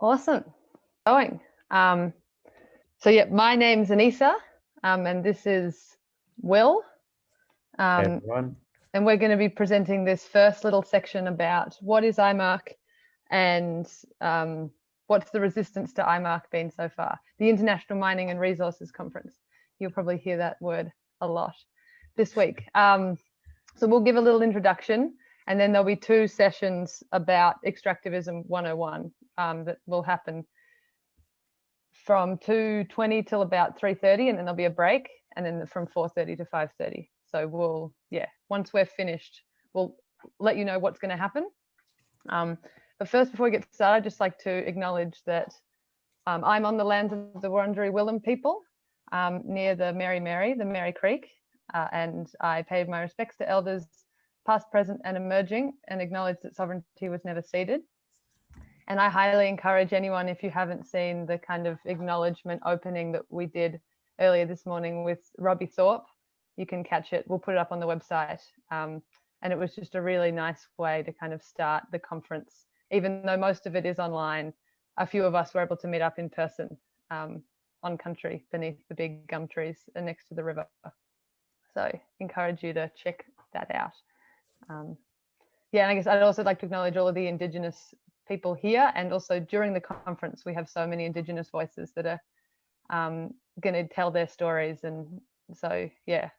Awesome. Going. So yeah, my name's Anissa, and this is Will. Hey, everyone. And we're going to be presenting this first little section about what is Imarc and what's the resistance to Imarc been so far. The International Mining and Resources Conference. You'll probably hear that word a lot this week. So we'll give a little introduction, and then there'll be 2 sessions about Extractivism 101 that will happen from 2:20 till about 3:30, and then there'll be a break, and then from 4:30 to 5:30. So once we're finished, we'll let you know what's going to happen. But first, before we get started, I'd just like to acknowledge that I'm on the lands of the Wurunjeri Woiwurrung people near the Mary Creek, and I pay my respects to elders past, present, and emerging, and acknowledge that sovereignty was never ceded. And I highly encourage anyone, if you haven't seen the kind of acknowledgement opening that we did earlier this morning with Robbie Thorpe, you can catch it. We'll put it up on the website. And it was just a really nice way to kind of start the conference. Even though most of it is online, a few of us were able to meet up in person on country beneath the big gum trees next to the river. So encourage you to check that out. And I guess I'd also like to acknowledge all of the Indigenous people here, and also during the conference we have so many Indigenous voices that are going to tell their stories, and so yeah,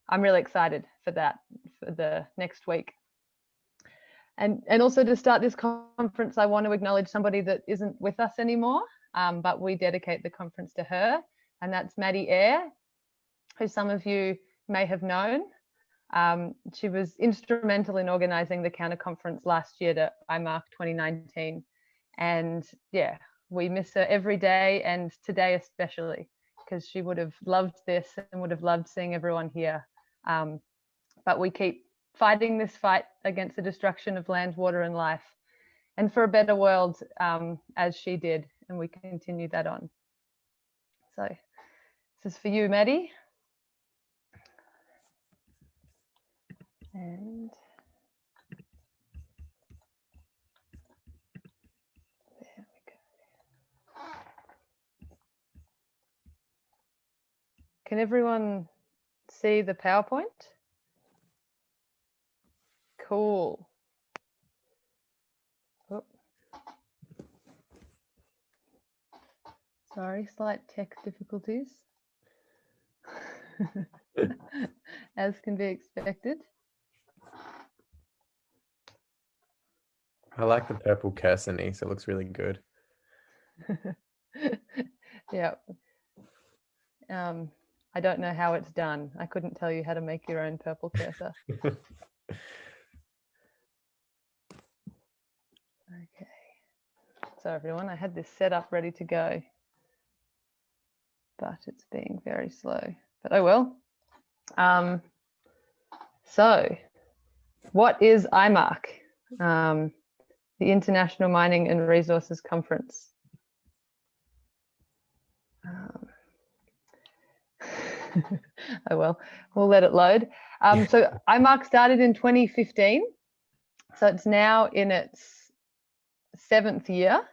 I'm really excited for that for the next week. And also to start this conference, I want to acknowledge somebody that isn't with us anymore, but we dedicate the conference to her, and that's Maddie Eyre, who some of you may have known. She was instrumental in organising the counter conference last year to Imarc 2019, and yeah, we miss her every day, and today especially, because she would have loved this and would have loved seeing everyone here. But we keep fighting this fight against the destruction of land, water, and life, and for a better world, as she did, and we continue that on. So this is for you, Maddie. And there we go. Can everyone see the PowerPoint? Cool. Oh. Sorry, slight tech difficulties. As can be expected. I like the purple cursor, Nice. It looks really good. Yeah. I don't know how it's done. I couldn't tell you how to make your own purple cursor. Okay. So everyone, I had this set up ready to go, but it's being very slow. But oh well. So what is Imarc? The International Mining and Resources Conference. Oh well, we'll let it load. So Imarc started in 2015, so it's now in its 7th year.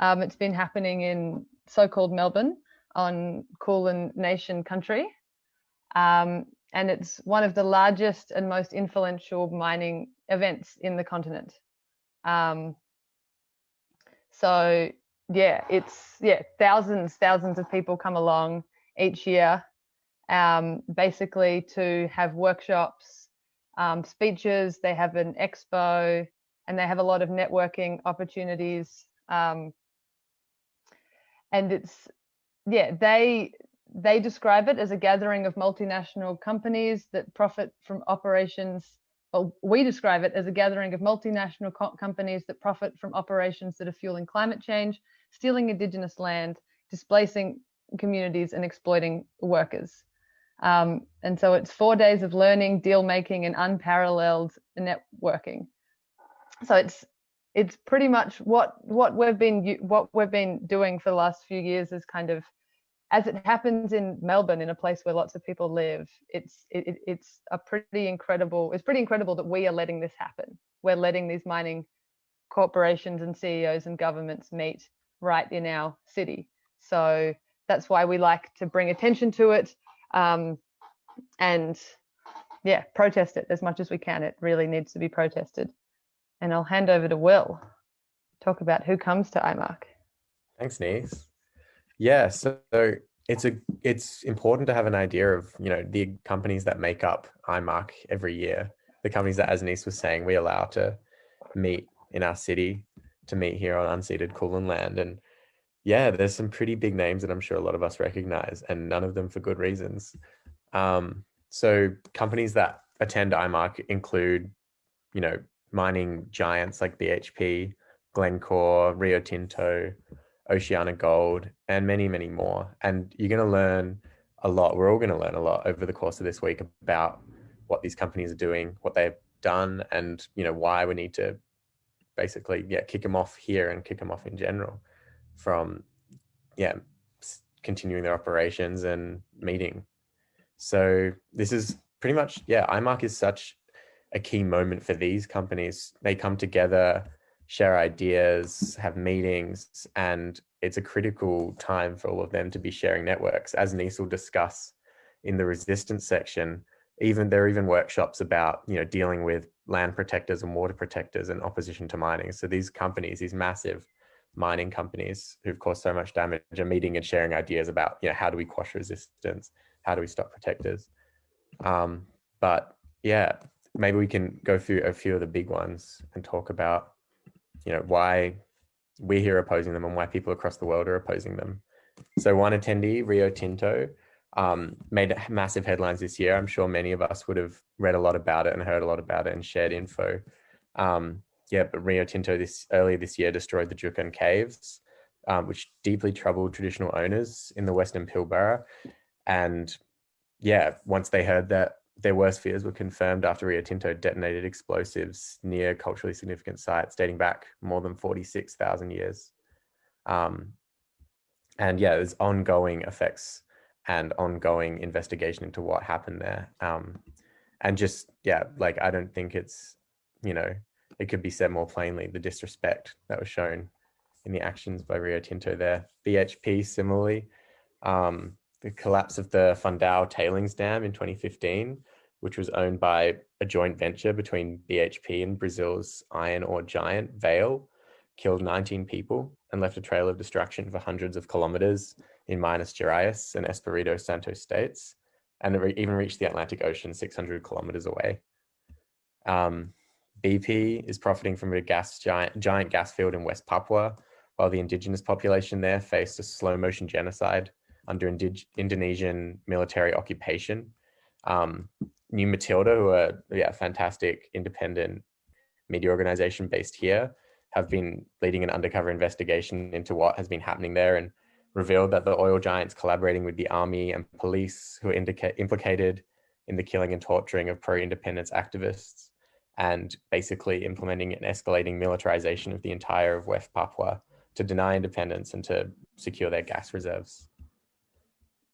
It's been happening in so-called Melbourne on Kulin Nation country, and it's one of the largest and most influential mining events in the continent. So yeah, it's thousands of people come along each year, basically to have workshops, speeches. They have an expo, and they have a lot of networking opportunities. And it's they describe it as a gathering of multinational companies that profit from operations. Well, we describe it as a gathering of multinational companies that profit from operations that are fueling climate change, stealing Indigenous land, displacing communities, and exploiting workers. And so it's 4 days of learning, deal making, and unparalleled networking. So it's pretty much what we've been doing for the last few years is kind of, as it happens in Melbourne, in a place where lots of people live, it's pretty incredible that we are letting this happen. We're letting these mining corporations and CEOs and governments meet right in our city. So that's why we like to bring attention to it, and yeah, protest it as much as we can. It really needs to be protested. And I'll hand over to Will to talk about who comes to Imarc. Thanks, Nice. Yeah, so it's important to have an idea of, you know, the companies that make up Imarc every year. The companies that, as Nice was saying, we allow to meet in our city, to meet here on unceded Kulin land. And yeah, there's some pretty big names that I'm sure a lot of us recognize, and none of them for good reasons. So companies that attend Imarc include, you know, mining giants like BHP, Glencore, Rio Tinto, Oceanic Gold, and many, many more. And you're going to learn a lot. We're all going to learn a lot over the course of this week about what these companies are doing, what they've done, and, you know, why we need to basically, yeah, kick them off here and kick them off in general from, yeah, continuing their operations and meeting. So this is pretty much, yeah, Imarc is such a key moment for these companies. They come together, share ideas, have meetings, and it's a critical time for all of them to be sharing networks. As Nice will discuss in the resistance section, there are even workshops about, you know, dealing with land protectors and water protectors and opposition to mining. So these companies, these massive mining companies who've caused so much damage, are meeting and sharing ideas about, you know, how do we quash resistance? How do we stop protectors? But yeah, maybe we can go through a few of the big ones and talk about, you know, why we're here opposing them and why people across the world are opposing them. So one attendee, Rio Tinto, made massive headlines this year. I'm sure many of us would have read a lot about it and heard a lot about it and shared info. Yeah, but Rio Tinto earlier this year destroyed the Juukan Caves, which deeply troubled traditional owners in the Western Pilbara. And yeah, once they heard that, their worst fears were confirmed after Rio Tinto detonated explosives near culturally significant sites dating back more than 46,000 years. And yeah, there's ongoing effects and ongoing investigation into what happened there. And just, yeah, like, I don't think it's, you know, it could be said more plainly, the disrespect that was shown in the actions by Rio Tinto there. BHP similarly, the collapse of the Fundão tailings dam in 2015, which was owned by a joint venture between BHP and Brazil's iron ore giant Vale, killed 19 people and left a trail of destruction for hundreds of kilometers in Minas Gerais and Espírito Santo states, and it even reached the Atlantic Ocean 600 kilometers away. BP is profiting from a giant gas field in West Papua, while the indigenous population there faced a slow motion genocide under Indonesian military occupation. New Matilda, who are a fantastic independent media organization based here, have been leading an undercover investigation into what has been happening there and revealed that the oil giants collaborating with the army and police who are implicated in the killing and torturing of pro-independence activists, and basically implementing and escalating militarization of the entire of West Papua to deny independence and to secure their gas reserves.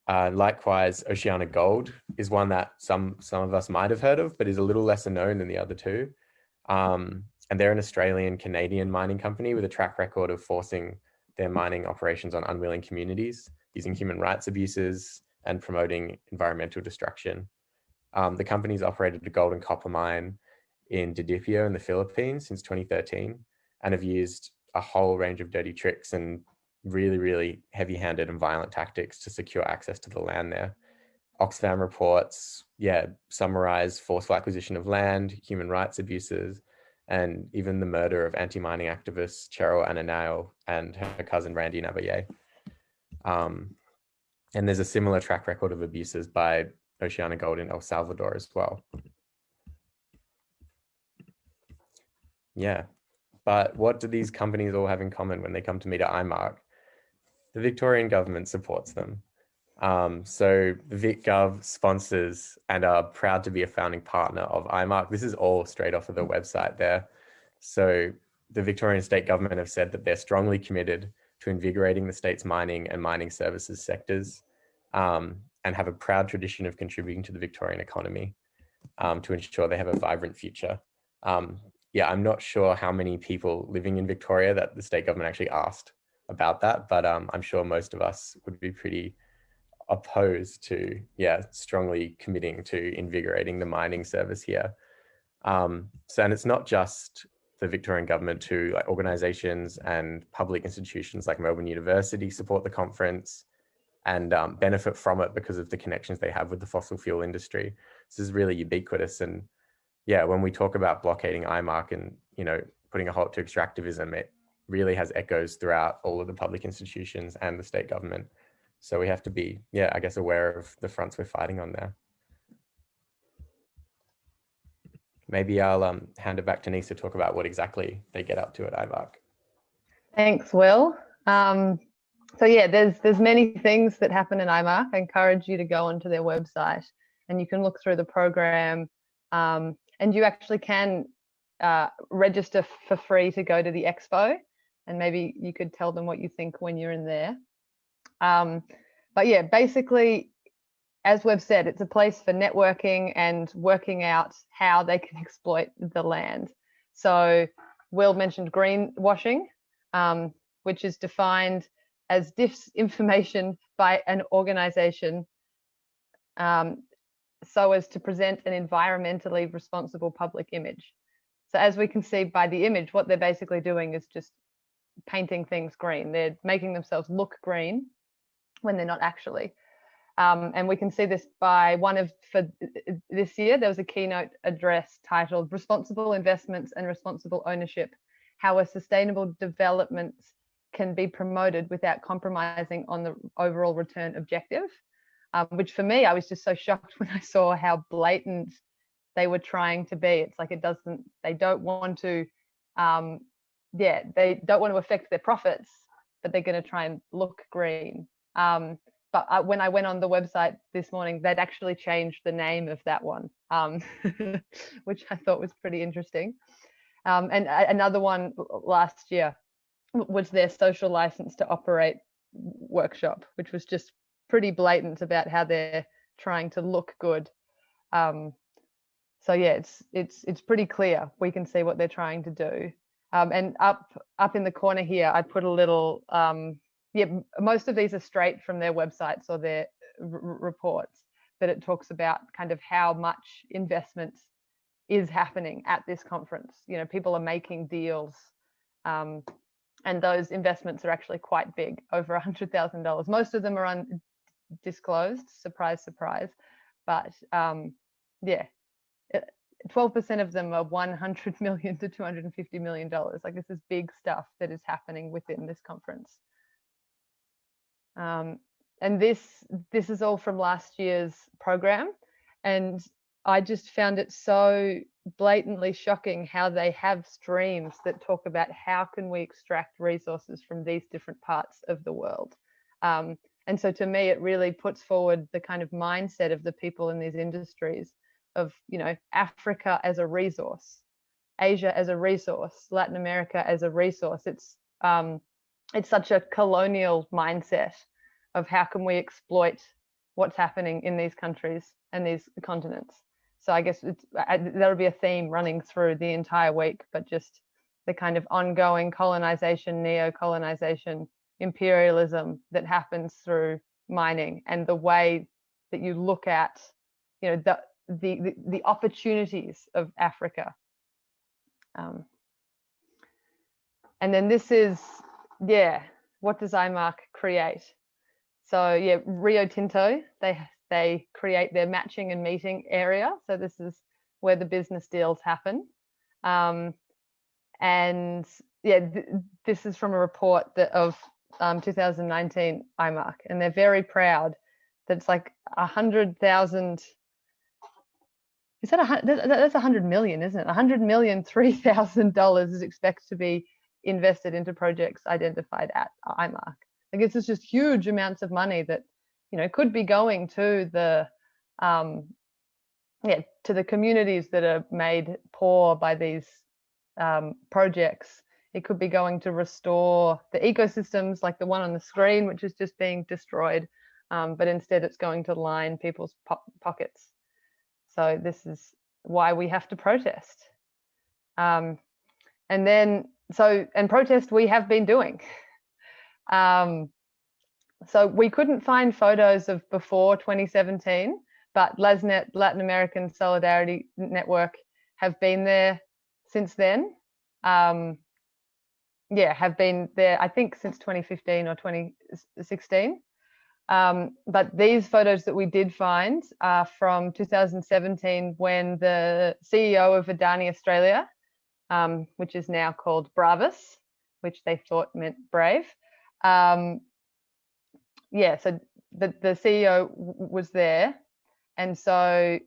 Likewise, Oceanic Gold is one that some of us might have heard of, but is a little lesser known than the other two. And they're an Australian-Canadian mining company with a track record of forcing their mining operations on unwilling communities, using human rights abuses and promoting environmental destruction. The company's operated a gold and copper mine in Didipio in the Philippines since 2013 and have used a whole range of dirty tricks and really, really heavy-handed and violent tactics to secure access to the land there. Oxfam reports, summarize forceful acquisition of land, human rights abuses, and even the murder of anti-mining activists Cheryl Ananayo and her cousin Randy Nabaye. And there's a similar track record of abuses by Oceanic Gold in El Salvador as well. Yeah, but what do these companies all have in common when they come to meet at Imarc? The Victorian government supports them. So the VicGov sponsors and are proud to be a founding partner of Imarc. This is all straight off of the website there. So the Victorian state government have said that they're strongly committed to invigorating the state's mining and mining services sectors, and have a proud tradition of contributing to the Victorian economy to ensure they have a vibrant future. I'm not sure how many people living in Victoria that the state government actually asked about that, but I'm sure most of us would be pretty opposed to, strongly committing to invigorating the mining service here. And it's not just the Victorian government too, like organisations and public institutions like Melbourne University support the conference and benefit from it because of the connections they have with the fossil fuel industry. This is really ubiquitous. And when we talk about blockading Imarc and, putting a halt to extractivism, it really has echoes throughout all of the public institutions and the state government. So we have to be, I guess, aware of the fronts we're fighting on there. Maybe I'll hand it back to Nisa to talk about what exactly they get up to at Imarc. Thanks, Will. So there's many things that happen in Imarc. I encourage you to go onto their website and you can look through the program, and you actually can register for free to go to the expo, and maybe you could tell them what you think when you're in there. But basically, as we've said, it's a place for networking and working out how they can exploit the land. So Will mentioned greenwashing, which is defined as disinformation by an organization so as to present an environmentally responsible public image. So as we can see by the image, what they're basically doing is just painting things green. They're making themselves look green when they're not actually. And we can see this by for this year, there was a keynote address titled Responsible Investments and Responsible Ownership, How a Sustainable Development Can Be Promoted Without Compromising on the Overall Return Objective, which for me, I was just so shocked when I saw how blatant they were trying to be. It's like they don't want to, they don't want to affect their profits, but they're going to try and look green. But when I went on the website this morning, they'd actually changed the name of that one, which I thought was pretty interesting. And another one last year was their social license to operate workshop, which was just pretty blatant about how they're trying to look good. So it's pretty clear. We can see what they're trying to do. And up in the corner here, I put a little. Most of these are straight from their websites or their reports, but it talks about kind of how much investment is happening at this conference. People are making deals, and those investments are actually quite big, over $100,000. Most of them are undisclosed, surprise, surprise, but 12% of them are $100 million to $250 million. Like, this is big stuff that is happening within this conference. And this is all from last year's program, and I just found it so blatantly shocking how they have streams that talk about how can we extract resources from these different parts of the world. And so to me, it really puts forward the kind of mindset of the people in these industries of, Africa as a resource, Asia as a resource, Latin America as a resource. It's such a colonial mindset of how can we exploit what's happening in these countries and these continents. So I guess that'll be a theme running through the entire week, but just the kind of ongoing colonization, neo-colonization, imperialism that happens through mining, and the way that you look at, the opportunities of Africa. And then this is, what does Imarc create? So Rio Tinto, they create their matching and meeting area. So this is where the business deals happen. And this is from a report of 2019 Imarc, and they're very proud that it's like 100,000. Is that that's 100 million, isn't it? 100 million, $3,000 is expected to be invested into projects identified at Imarc. Like, it's just huge amounts of money that, could be going to the communities that are made poor by these projects. It could be going to restore the ecosystems like the one on the screen, which is just being destroyed, but instead it's going to line people's pockets. So this is why we have to protest. And protest we have been doing. So we couldn't find photos of before 2017, but LASNet, Latin American Solidarity Network, have been there since then. Yeah, have been there, I think, since 2015 or 2016. But these photos that we did find are from 2017, when the CEO of Adani Australia, which is now called Bravus, which they thought meant brave. Yeah, so the CEO was there, and so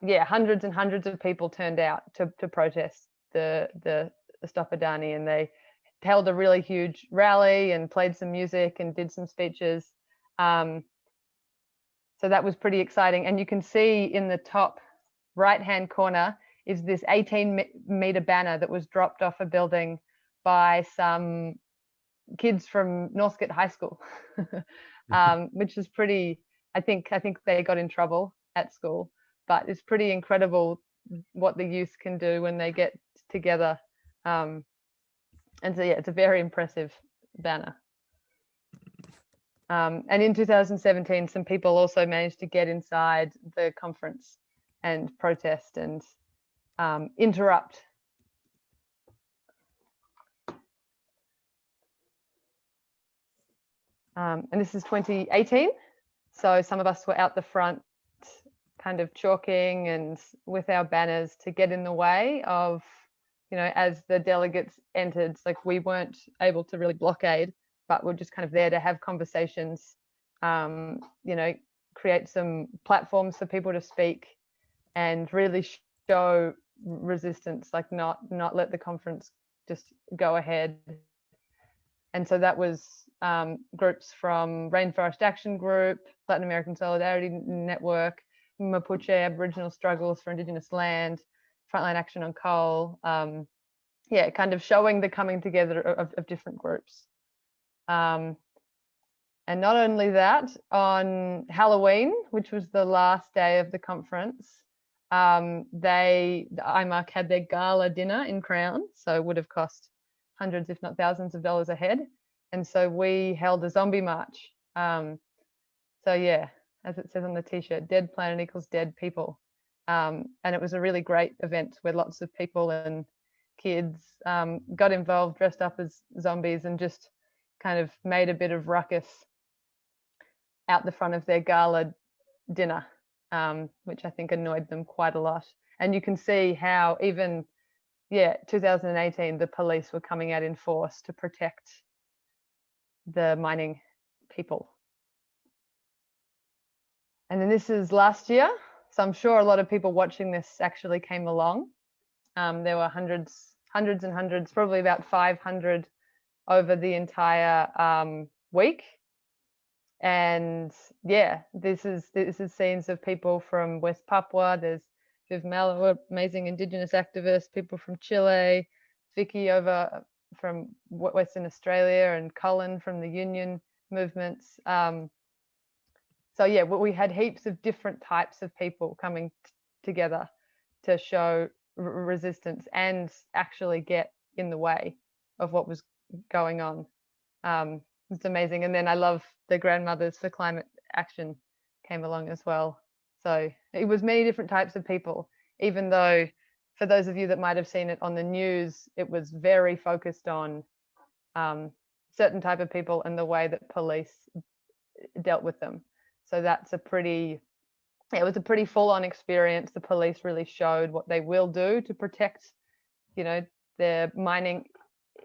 yeah, hundreds and hundreds of people turned out to protest the Stop Adani, and they held a really huge rally and played some music and did some speeches. So that was pretty exciting. And you can see in the top right-hand corner is this 18-meter banner that was dropped off a building by some kids from Northcote High School, which is pretty, I think they got in trouble at school, but it's pretty incredible what the youth can do when they get together. And so yeah, it's a very impressive banner. And in 2017, some people also managed to get inside the conference and protest and interrupt. And this is 2018. So some of us were out the front kind of chalking and with our banners to get in the way of, you know, as the delegates entered. Like, we weren't able to really blockade, but we're just kind of there to have conversations, you know, create some platforms for people to speak and really show resistance, like not let the conference just go ahead. And so that was groups from Rainforest Action Group, Latin American Solidarity Network, Mapuche Aboriginal Struggles for Indigenous Land, Frontline Action on Coal. Yeah, kind of showing the coming together of different groups. And not only that, on Halloween, which was the last day of the conference, the Imarc had their gala dinner in Crown, so it would have cost hundreds, if not thousands of dollars a head. And so we held a zombie march. So yeah, as it says on the t-shirt, dead planet equals dead people. And it was a really great event where lots of people and kids got involved, dressed up as zombies, and just kind of made a bit of ruckus out the front of their gala dinner, which I think annoyed them quite a lot. And you can see how even, yeah, 2018, the police were coming out in force to protect the mining people. And then this is last year. So I'm sure a lot of people watching this actually came along. There were hundreds and hundreds, probably about 500 over the entire week. And yeah, this is scenes of people from West Papua. There's Viv Mallow, amazing Indigenous activist, people from Chile, Vicky over from Western Australia, and Colin from the union movements. So yeah, we had heaps of different types of people coming together to show resistance and actually get in the way of what was going on. It's amazing. And then I love the Grandmothers for Climate Action came along as well. So it was many different types of people, even though for those of you that might have seen it on the news, it was very focused on certain type of people and the way that police dealt with them. So that's it was a pretty full-on experience. The police really showed what they will do to protect, you know, their mining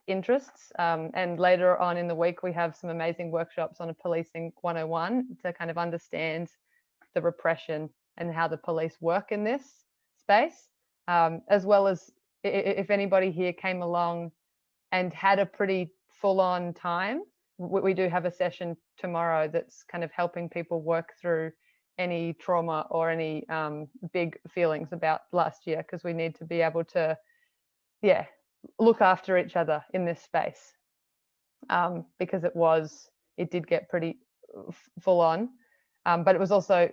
interests. And later on in the week, we have some amazing workshops on a policing 101 to kind of understand the repression and how the police work in this space, as well as if anybody here came along and had a pretty full-on time, we do have a session tomorrow that's kind of helping people work through any trauma or any big feelings about last year, because we need to be able to, yeah, look after each other in this space, because it did get pretty full on, but it was also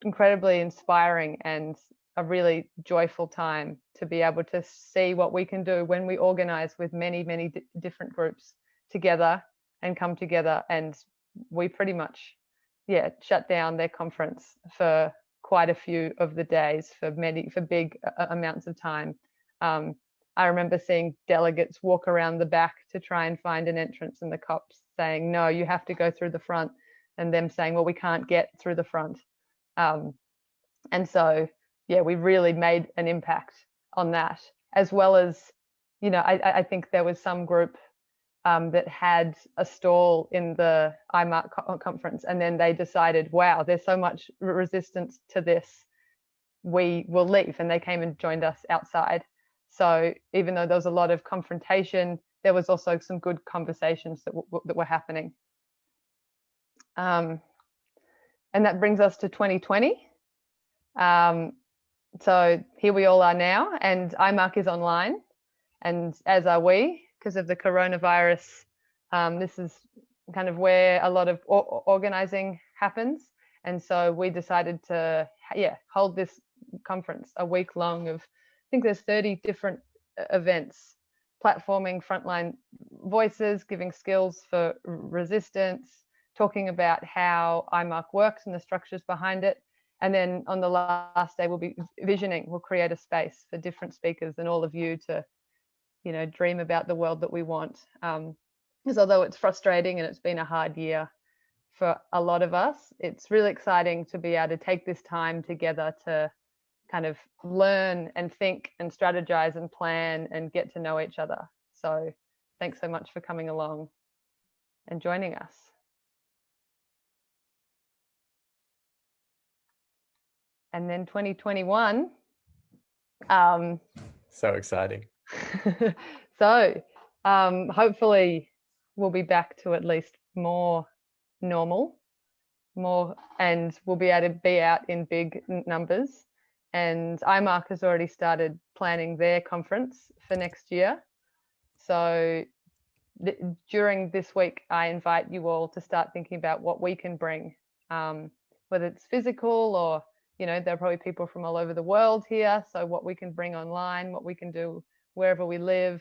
incredibly inspiring and a really joyful time to be able to see what we can do when we organize with many different groups together, and come together. And we pretty much, shut down their conference for quite a few of the days for big amounts of time. I remember seeing delegates walk around the back to try and find an entrance, and the cops saying, no, you have to go through the front, and them saying, well, we can't get through the front. And so, we really made an impact on that, as well as, I think there was some group that had a stall in the Imarc conference, and then they decided, wow, there's so much resistance to this, we will leave. And they came and joined us outside. So even though there was a lot of confrontation, there was also some good conversations that were happening. And that brings us to 2020. So here we all are now, and Imarc is online, and as are we, because of the coronavirus. This is kind of where a lot of organizing happens. And so we decided to, hold this conference a week long of, I think there's 30 different events, platforming frontline voices, giving skills for resistance, talking about how Imarc works and the structures behind it. And then on the last day, we'll be visioning. We'll create a space for different speakers and all of you to, dream about the world that we want. Because although it's frustrating and it's been a hard year for a lot of us, it's really exciting to be able to take this time together to kind of learn and think and strategize and plan and get to know each other. So thanks so much for coming along and joining us. And then 2021. So exciting. So hopefully we'll be back to at least more normal, and we'll be able to be out in big numbers. And Imarc has already started planning their conference for next year. So during this week, I invite you all to start thinking about what we can bring, whether it's physical or, there are probably people from all over the world here. So what we can bring online, what we can do wherever we live,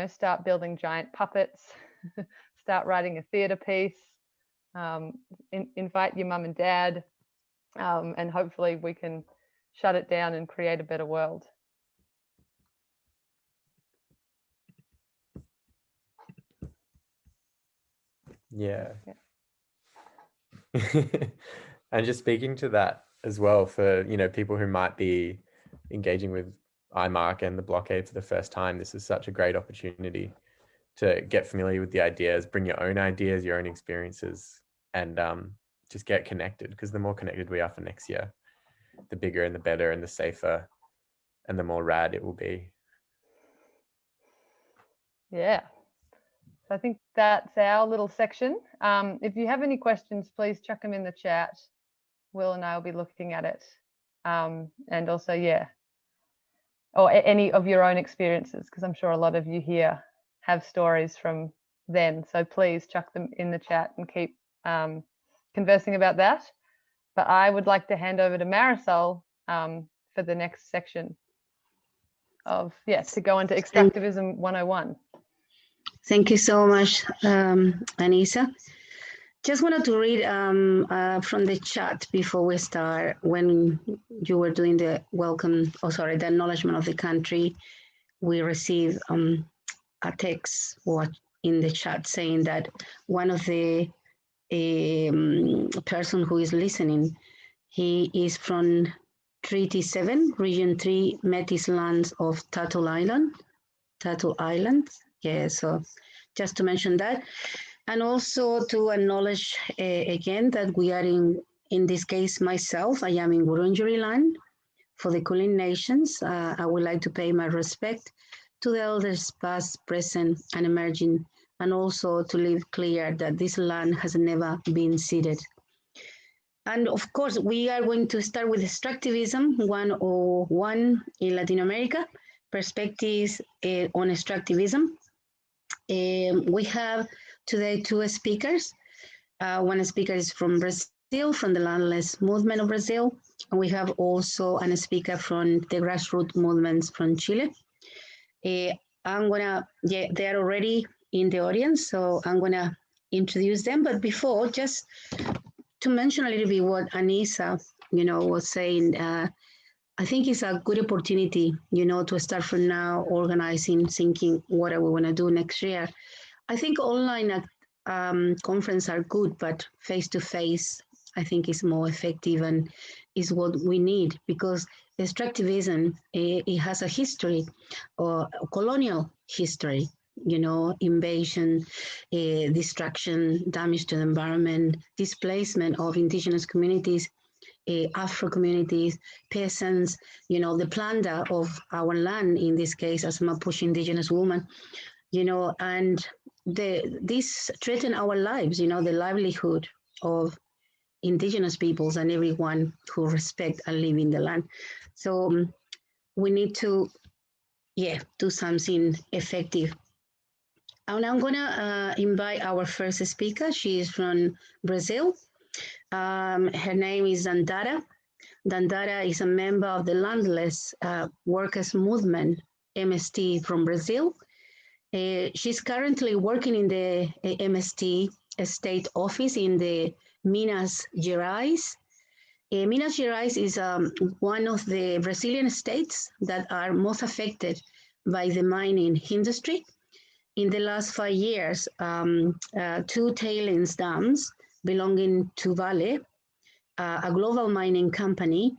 start building giant puppets, start writing a theatre piece, invite your mum and dad, and hopefully we can shut it down and create a better world. Yeah. And just speaking to that as well for, people who might be engaging with Imarc and the blockade for the first time, this is such a great opportunity to get familiar with the ideas, bring your own ideas, your own experiences, and just get connected, because the more connected we are for next year, the bigger and the better and the safer and the more rad it will be. Yeah. So I think that's our little section. If you have any questions, please chuck them in the chat. Will and I will be looking at it. And also, or any of your own experiences, because I'm sure a lot of you here have stories from them. So please chuck them in the chat and keep conversing about that. But I would like to hand over to Marisol for the next section of, to go into Extractivism 101. Thank you so much, Anissa. Just wanted to read from the chat before we start, when you were doing the the acknowledgement of the country. We received a text in the chat saying that one of the person who is listening, he is from Treaty 7, Region 3, Metis lands of Turtle Island. Yeah, so just to mention that. And also to acknowledge again that we are in this case, myself, I am in Wurunjeri land for the Kulin Nations. I would like to pay my respect to the elders past, present, and emerging, and also to leave clear that this land has never been ceded. And of course, we are going to start with Extractivism 101 in Latin America, perspectives on extractivism. We have today two speakers. One speaker is from Brazil, from the landless movement of Brazil. And we have also a speaker from the grassroots movements from Chile. They are already in the audience, so I'm going to introduce them. But before, just to mention a little bit what Anissa, was saying, I think it's a good opportunity, to start from now organizing, thinking what are we going to do next year. I think online conferences are good, but face-to-face, I think is more effective and is what we need, because extractivism, it has a history, or a colonial history, invasion, destruction, damage to the environment, displacement of indigenous communities, Afro communities, peasants, the plunder of our land, in this case, as a Mapuche indigenous woman, and this threaten our lives, the livelihood of indigenous peoples and everyone who respect and live in the land. So we need to, do something effective. And I'm gonna invite our first speaker. She is from Brazil. Her name is Dandara. Dandara is a member of the Landless Workers Movement, MST, from Brazil. She's currently working in the MST state office in the Minas Gerais. Minas Gerais is one of the Brazilian states that are most affected by the mining industry. In the last 5 years, 2 tailings dams belonging to Vale, a global mining company,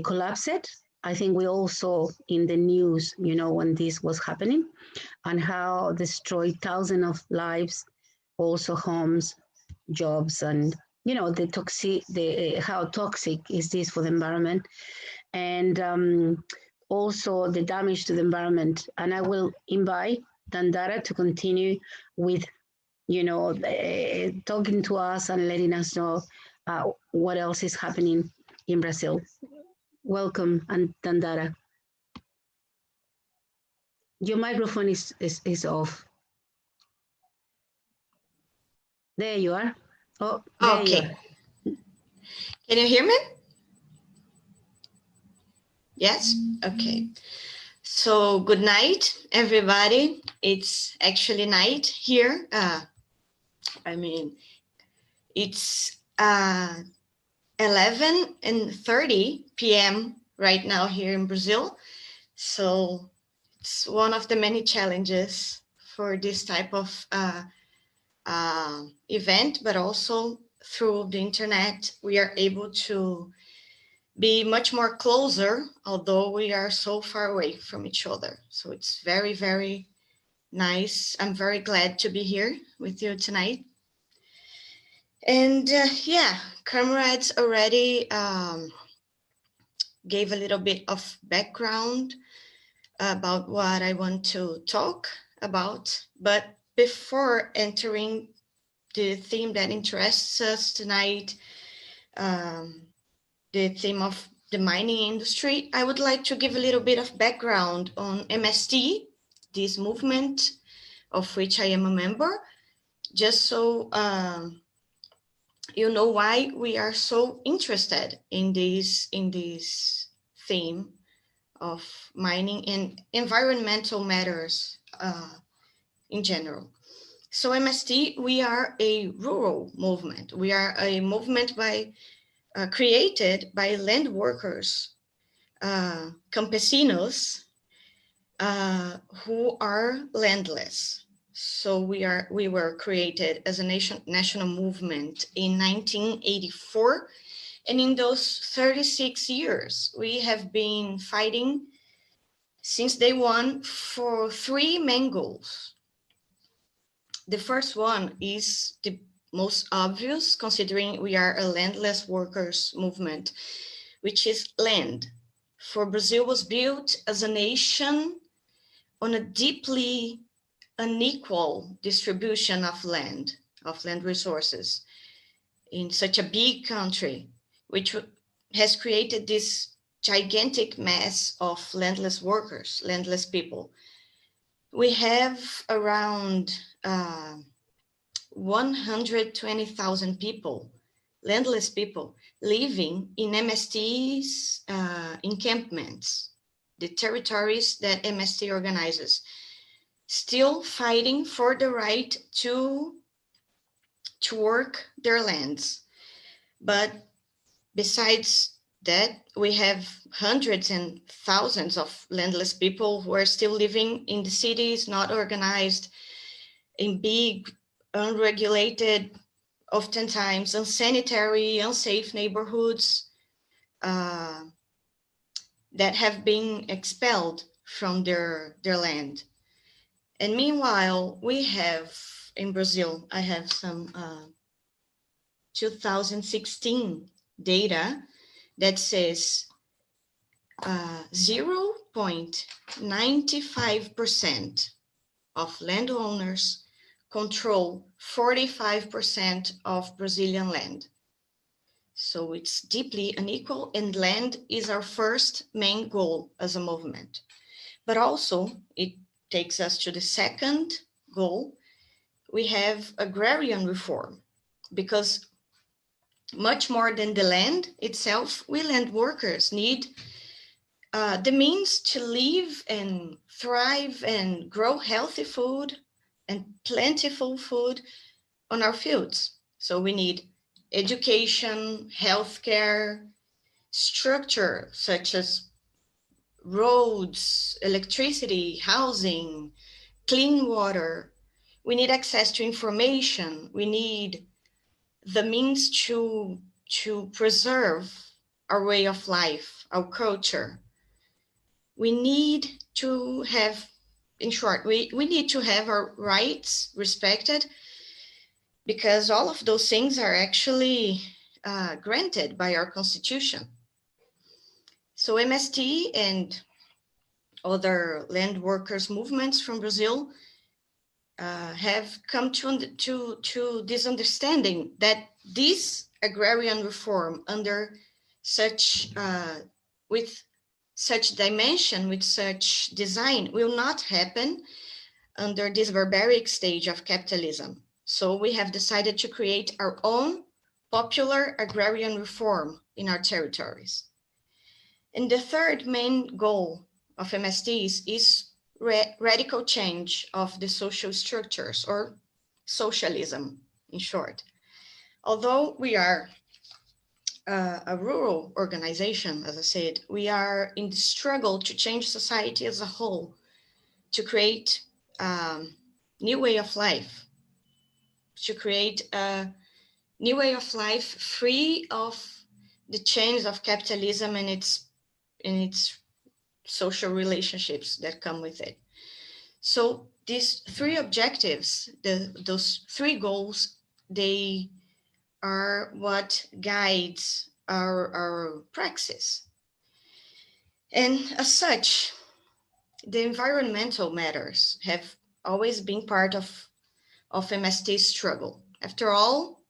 collapsed. I think we all saw in the news, when this was happening, and how destroyed thousands of lives, also homes, jobs, and how toxic is this for the environment, and also the damage to the environment. And I will invite Dandara to continue with, talking to us and letting us know what else is happening in Brazil. Welcome, and Dandara. Your microphone is off. There you are. Oh, there okay. you are. Can you hear me? Yes? Okay. So good night, everybody. It's actually night here. It's 11:30 p.m. right now here in Brazil. So it's one of the many challenges for this type of event, but also through the internet, we are able to be much more closer, although we are so far away from each other. So it's very, very nice. I'm very glad to be here with you tonight. And comrades already gave a little bit of background about what I want to talk about. But before entering the theme that interests us tonight, the theme of the mining industry, I would like to give a little bit of background on MST, this movement of which I am a member, just so you know why we are so interested in this theme of mining and environmental matters in general. So MST, we are a rural movement. We are a movement created by land workers, campesinos, who are landless. So we were created as a national movement in 1984. And in those 36 years, we have been fighting since day one for 3 main goals. The first one is the most obvious, considering we are a landless workers movement, which is land. For Brazil was built as a nation on a deeply unequal distribution of land resources in such a big country, which has created this gigantic mass of landless workers, landless people. We have around 120,000 people, landless people, living in MST's encampments, the territories that MST organizes. still fighting for the right to work their lands. But besides that, we have hundreds and thousands of landless people who are still living in the cities, not organized, in big, unregulated, oftentimes unsanitary, unsafe neighborhoods that have been expelled from their land. And meanwhile, we have in Brazil, I have some 2016 data that says 0.95% of landowners control 45% of Brazilian land. So it's deeply unequal, and land is our first main goal as a movement. But also it takes us to the second goal. We have agrarian reform, because much more than the land itself, we land workers need the means to live and thrive and grow healthy food and plentiful food on our fields. So we need education, healthcare, structure such as roads, electricity, housing, clean water. We need access to information. We need the means to preserve our way of life, our culture. We need to have, in short, we need to have our rights respected, because all of those things are actually granted by our constitution. So MST and other land workers movements from Brazil have come to this understanding that this agrarian reform under such with such dimension, with such design, will not happen under this barbaric stage of capitalism. So we have decided to create our own popular agrarian reform in our territories. And the third main goal of MSTs is radical change of the social structures, or socialism in short. Although we are a rural organization, as I said, we are in the struggle to change society as a whole, to create a new way of life, to create a new way of life free of the chains of capitalism and its social relationships that come with it. So these three objectives, those three goals, they are what guides our praxis. And as such, the environmental matters have always been part of MST's struggle. After all,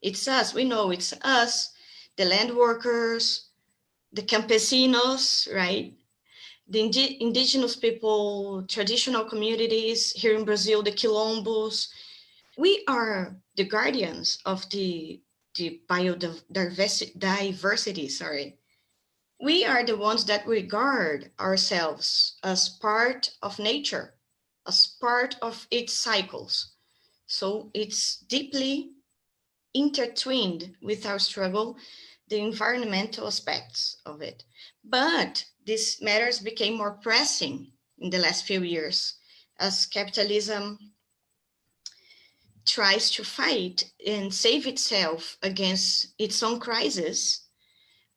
it's us, we know it's us, the land workers, the campesinos, right? The indigenous people, traditional communities here in Brazil, the quilombos. We are the guardians of the biodiversity, sorry. We are the ones that regard ourselves as part of nature, as part of its cycles. So it's deeply intertwined with our struggle, the environmental aspects of it. But these matters became more pressing in the last few years as capitalism tries to fight and save itself against its own crisis.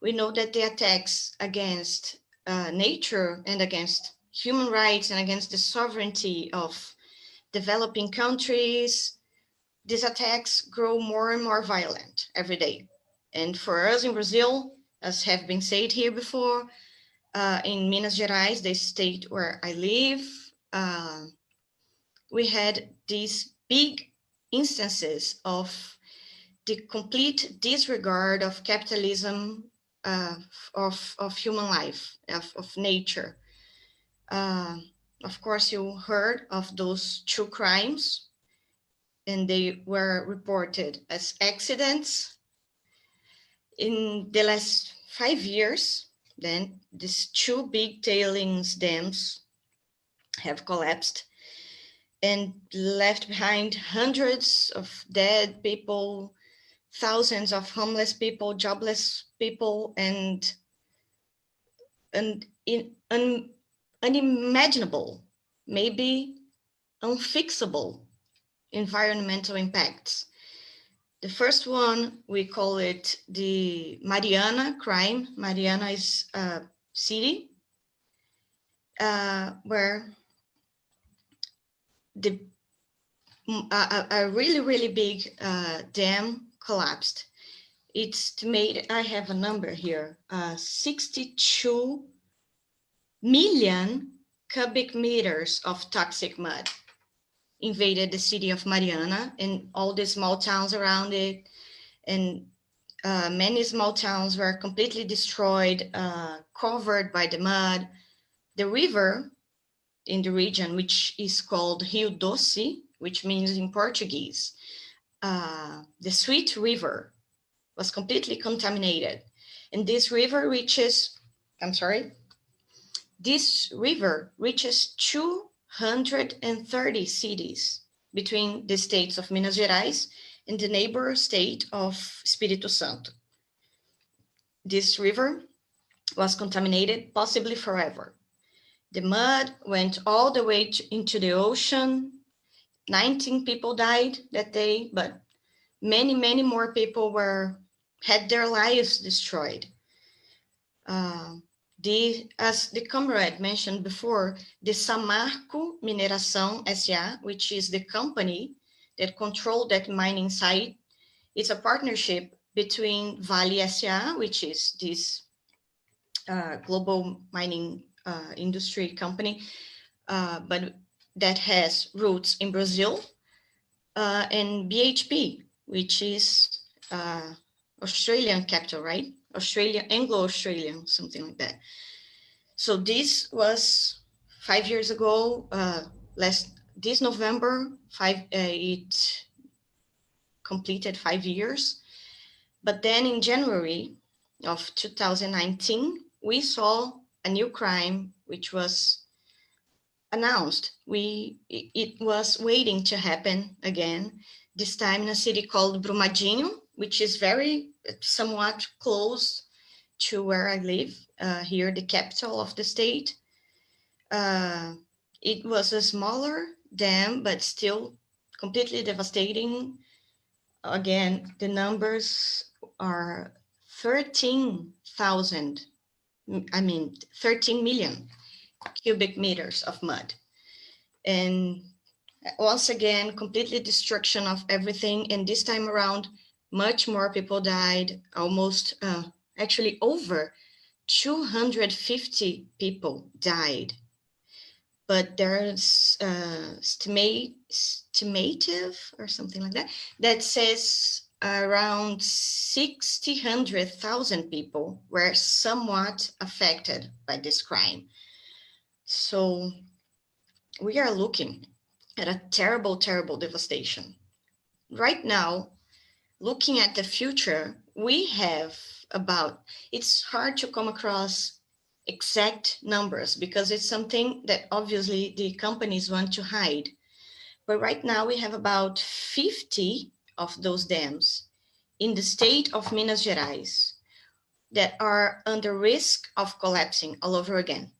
We know that the attacks against nature and against human rights and against the sovereignty of developing countries, these attacks grow more and more violent every day. And for us in Brazil, as have been said here before, in Minas Gerais, the state where I live, we had these big instances of the complete disregard of capitalism, of human life, of nature. Of course, you heard of those two crimes, and they were reported as accidents. In the last 5 years, then these two big tailings dams have collapsed, and left behind hundreds of dead people, thousands of homeless people, jobless people, and unimaginable, maybe unfixable environmental impacts. The first one, we call it the Mariana crime. Mariana is a city where a really, really big dam collapsed. It's made, I have a number here, 62 million cubic meters of toxic mud invaded the city of Mariana and all the small towns around it. And many small towns were completely destroyed, covered by the mud. The river in the region, which is called Rio Doce, which means in Portuguese, the Sweet River, was completely contaminated. And this river reaches 230 cities between the states of Minas Gerais and the neighbor state of Espírito Santo. This river was contaminated, possibly forever. The mud went all the way into the ocean. 19 people died that day, but many, many more people had their lives destroyed. As the comrade mentioned before, the Samarco Mineração S.A., which is the company that controlled that mining site, it's a partnership between Vale S.A., which is this global mining industry company, but that has roots in Brazil, and BHP, which is Australian capital, right? Anglo-Australian, something like that. So this was 5 years ago, this November, it completed 5 years. But then in January of 2019, we saw a new crime, which was announced. It was waiting to happen again, this time in a city called Brumadinho, which is somewhat close to where I live, here, the capital of the state. It was a smaller dam, but still completely devastating. Again, the numbers are 13 million cubic meters of mud. And once again, completely destruction of everything. And this time around, much more people died, almost, actually over 250 people died. But there's estimative or something like that, that says around 100,000 people were somewhat affected by this crime. So we are looking at a terrible, terrible devastation. Right now, looking at the future, we have it's hard to come across exact numbers because it's something that obviously the companies want to hide. But right now we have about 50 of those dams in the state of Minas Gerais that are under risk of collapsing all over again.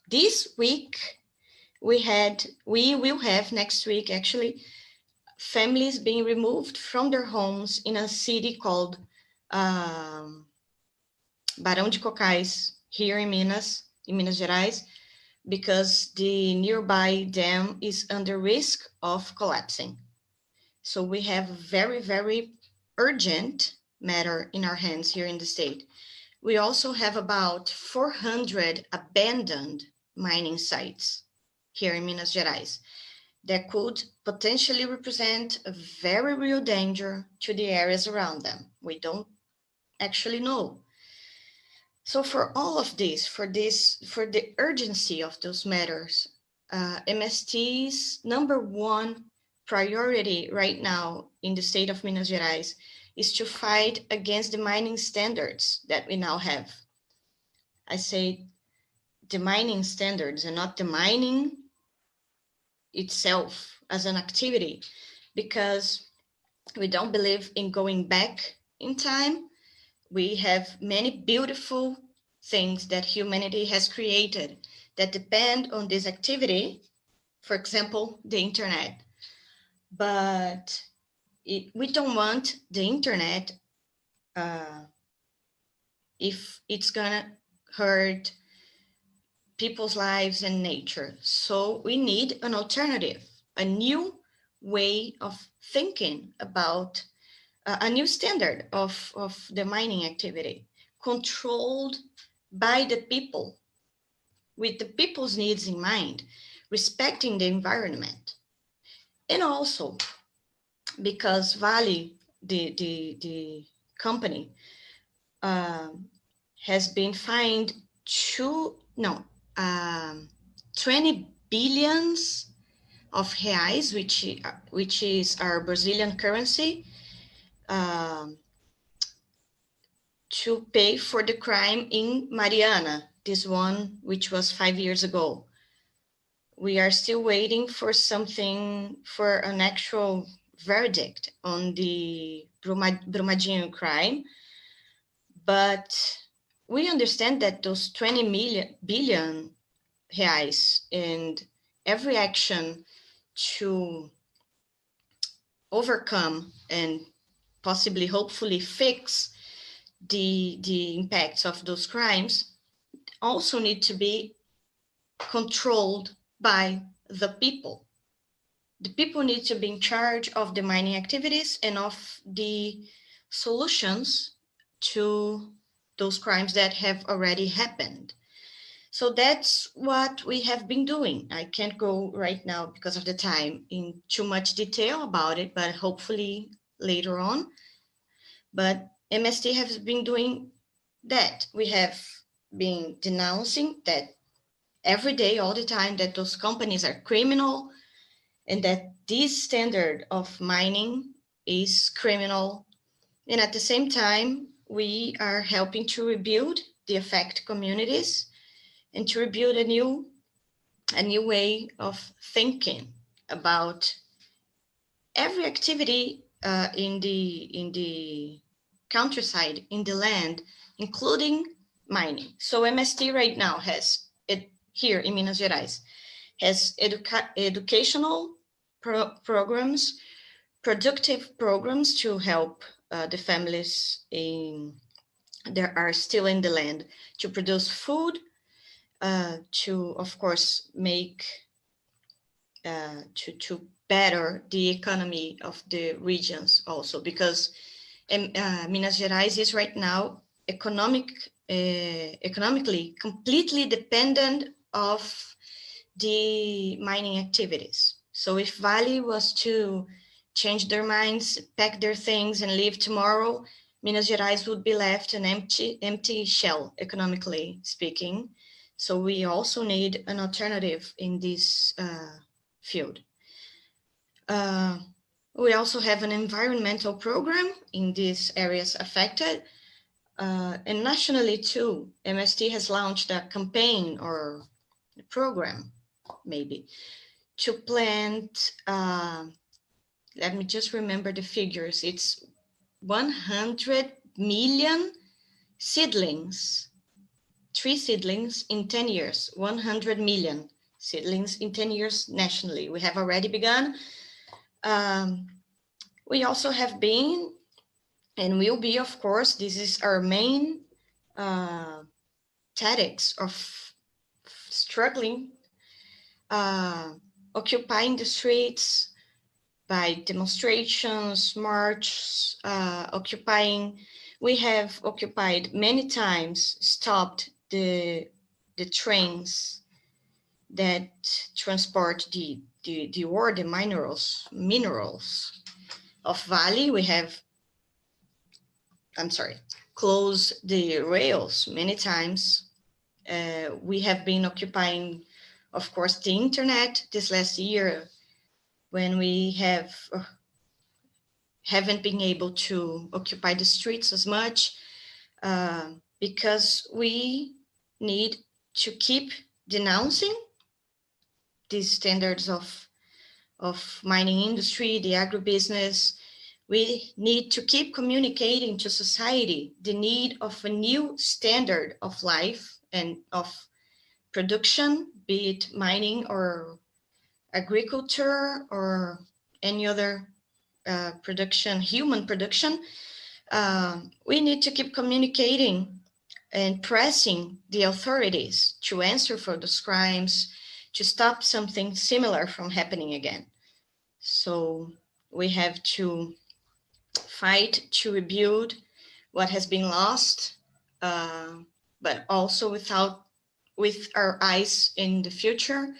This week, we will have next week, actually, families being removed from their homes in a city called Barão de Cocais, here in Minas Gerais, because the nearby dam is under risk of collapsing. So we have a very, very urgent matter in our hands here in the state. We also have about 400 abandoned mining sites here in Minas Gerais that could potentially represent a very real danger to the areas around them. We don't actually know. So for all of this, for the urgency of those matters, MST's number one priority right now in the state of Minas Gerais is to fight against the mining standards that we now have. I say the mining standards and not the mining itself as an activity, because we don't believe in going back in time. We have many beautiful things that humanity has created that depend on this activity. For example, the internet. But we don't want the internet if it's gonna hurt people's lives and nature. So we need an alternative, a new way of thinking about a new standard of the mining activity, controlled by the people, with the people's needs in mind, respecting the environment. And also because Vale, the company, has been fined 20 billions of reais, which is our Brazilian currency, to pay for the crime in Mariana, this one which was 5 years ago. We are still waiting for an actual verdict on the Brumadinho crime, but we understand that those 20 billion reais and every action to overcome and possibly, hopefully, fix the impacts of those crimes also need to be controlled by the people. The people need to be in charge of the mining activities and of the solutions to those crimes that have already happened. So that's what we have been doing. I can't go right now because of the time in too much detail about it, but hopefully later on. But MST has been doing that. We have been denouncing that every day, all the time, that those companies are criminal and that this standard of mining is criminal. And at the same time, we are helping to rebuild the affected communities and to rebuild a new way of thinking about every activity in the countryside, in the land, including mining. So MST right now has it here in Minas Gerais, has educational programs, productive programs to help the families that are still in the land to produce food, to, of course, make to better the economy of the regions also, because Minas Gerais is right now economically completely dependent of the mining activities. So if Vale was to change their minds, pack their things and leave tomorrow, Minas Gerais would be left an empty shell, economically speaking. So we also need an alternative in this field. We also have an environmental program in these areas affected. And nationally too, MST has launched a campaign or a program, maybe, to plant, let me just remember the figures, it's 100 million seedlings, tree seedlings in 10 years, 100 million seedlings in 10 years nationally. We have already begun. We also have been and will be, of course, this is our main tactics of struggling, occupying the streets by demonstrations, marches, occupying. We have occupied many times, stopped the trains that transport the ore, the minerals of Vale. We have, closed the rails many times. We have been occupying, of course, the internet this last year, when we haven't been able to occupy the streets as much, because we need to keep denouncing these standards of of mining industry, the agribusiness. We need to keep communicating to society the need of a new standard of life and of production, be it mining or agriculture or any other production, human production. We need to keep communicating and pressing the authorities to answer for those crimes, to stop something similar from happening again. So we have to fight to rebuild what has been lost, but also with our eyes in the future,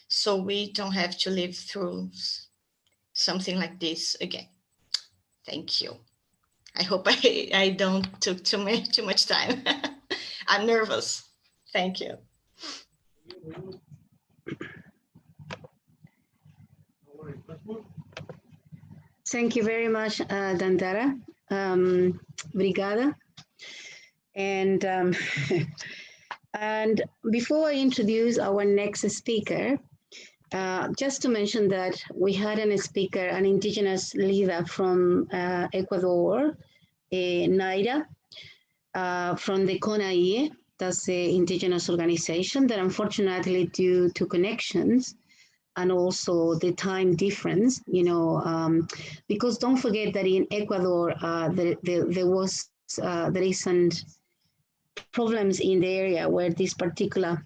so we don't have to live through something like this again. Thank you. I hope I don't took too much time. I'm nervous. Thank you. Thank you very much, Dandara. Obrigada. And, and before I introduce our next speaker, just to mention that we had a speaker, an indigenous leader from Ecuador, Naira, from the CONAIE, that's the indigenous organization that unfortunately due to connections and also the time difference, you know, because don't forget that in Ecuador, there isn't problems in the area where this particular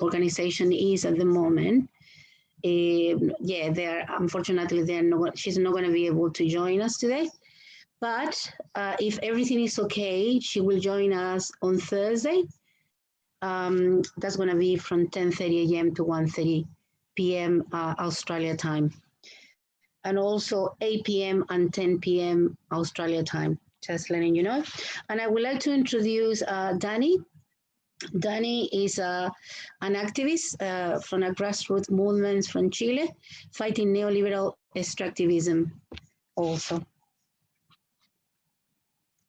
organization is at the moment. Yeah, unfortunately, she's not going to be able to join us today. But if everything is okay, she will join us on Thursday. That's going to be from 10:30 a.m. to 1:30 p.m. Australia time. And also 8 p.m. and 10 p.m. Australia time, just letting you know. And I would like to introduce Danny. Danny is an activist from a grassroots movement from Chile, fighting neoliberal extractivism also.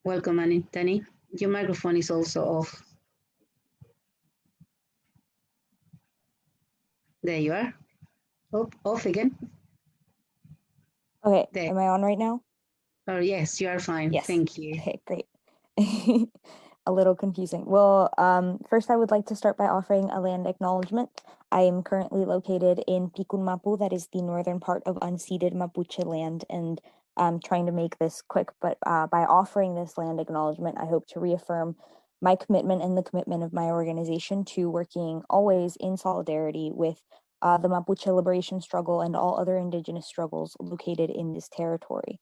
Welcome, Danny. Your microphone is also off. There you are. Oh, off again. Okay, There. am I on right now? Oh, yes, you are fine. Yes. Thank you. Okay, great. A little confusing. Well, first I would like to start by offering a land acknowledgement. I am currently located in Picunmapu, that is the northern part of unceded Mapuche land, and I'm trying to make this quick, but by offering this land acknowledgement, I hope to reaffirm my commitment and the commitment of my organization to working always in solidarity with the Mapuche liberation struggle and all other indigenous struggles located in this territory.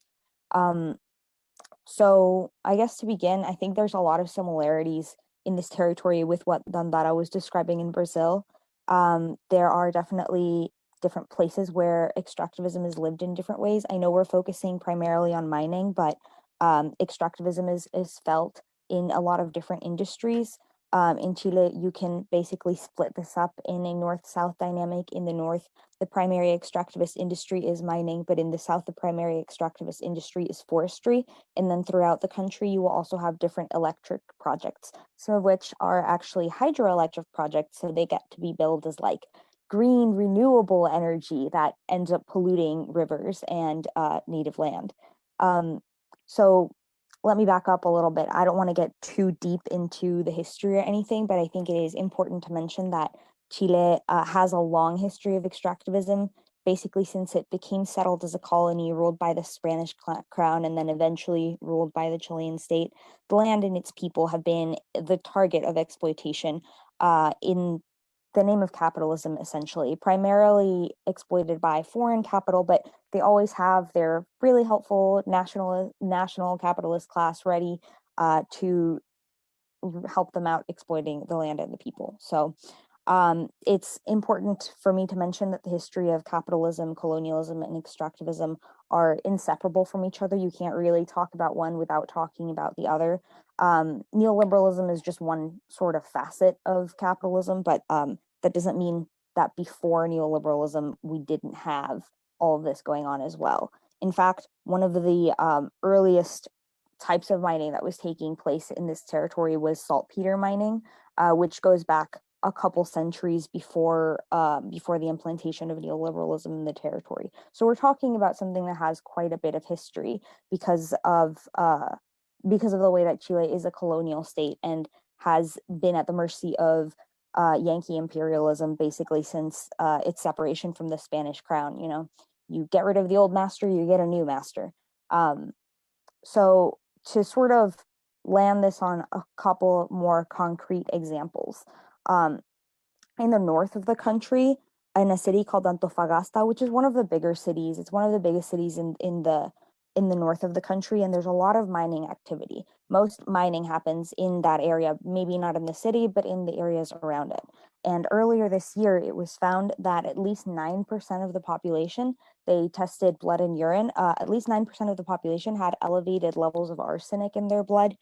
So I guess to begin, I think there's a lot of similarities in this territory with what Dandara was describing in Brazil. There are definitely different places where extractivism is lived in different ways. I know we're focusing primarily on mining, but extractivism is felt in a lot of different industries. In Chile, you can basically split this up in a north-south dynamic. In the north, the primary extractivist industry is mining, but in the south, the primary extractivist industry is forestry. And then throughout the country, you will also have different electric projects, some of which are actually hydroelectric projects. So they get to be billed as like green renewable energy that ends up polluting rivers and native land. So let me back up a little bit. I don't want to get too deep into the history or anything, but I think it is important to mention that Chile has a long history of extractivism, basically since it became settled as a colony ruled by the Spanish crown and then eventually ruled by the Chilean state. The land and its people have been the target of exploitation in the name of capitalism, essentially, primarily exploited by foreign capital, but they always have their really helpful national capitalist class ready to help them out exploiting the land and the people. So it's important for me to mention that the history of capitalism, colonialism, and extractivism are inseparable from each other. You can't really talk about one without talking about the other. Neoliberalism is just one sort of facet of capitalism, but that doesn't mean that before neoliberalism, we didn't have all of this going on as well. In fact, one of the earliest types of mining that was taking place in this territory was saltpeter mining, which goes back a couple centuries before the implantation of neoliberalism in the territory. So we're talking about something that has quite a bit of history because of the way that Chile is a colonial state and has been at the mercy of Yankee imperialism basically since its separation from the Spanish crown. You know, you get rid of the old master, you get a new master. So to sort of land this on a couple more concrete examples, in the north of the country, in a city called Antofagasta, which is one of the bigger cities. It's one of the biggest cities in the north of the country, and there's a lot of mining activity. Most mining happens in that area, maybe not in the city, but in the areas around it. And earlier this year, it was found that at least 9% of the population, they tested blood and urine, at least 9% of the population had elevated levels of arsenic in their blood,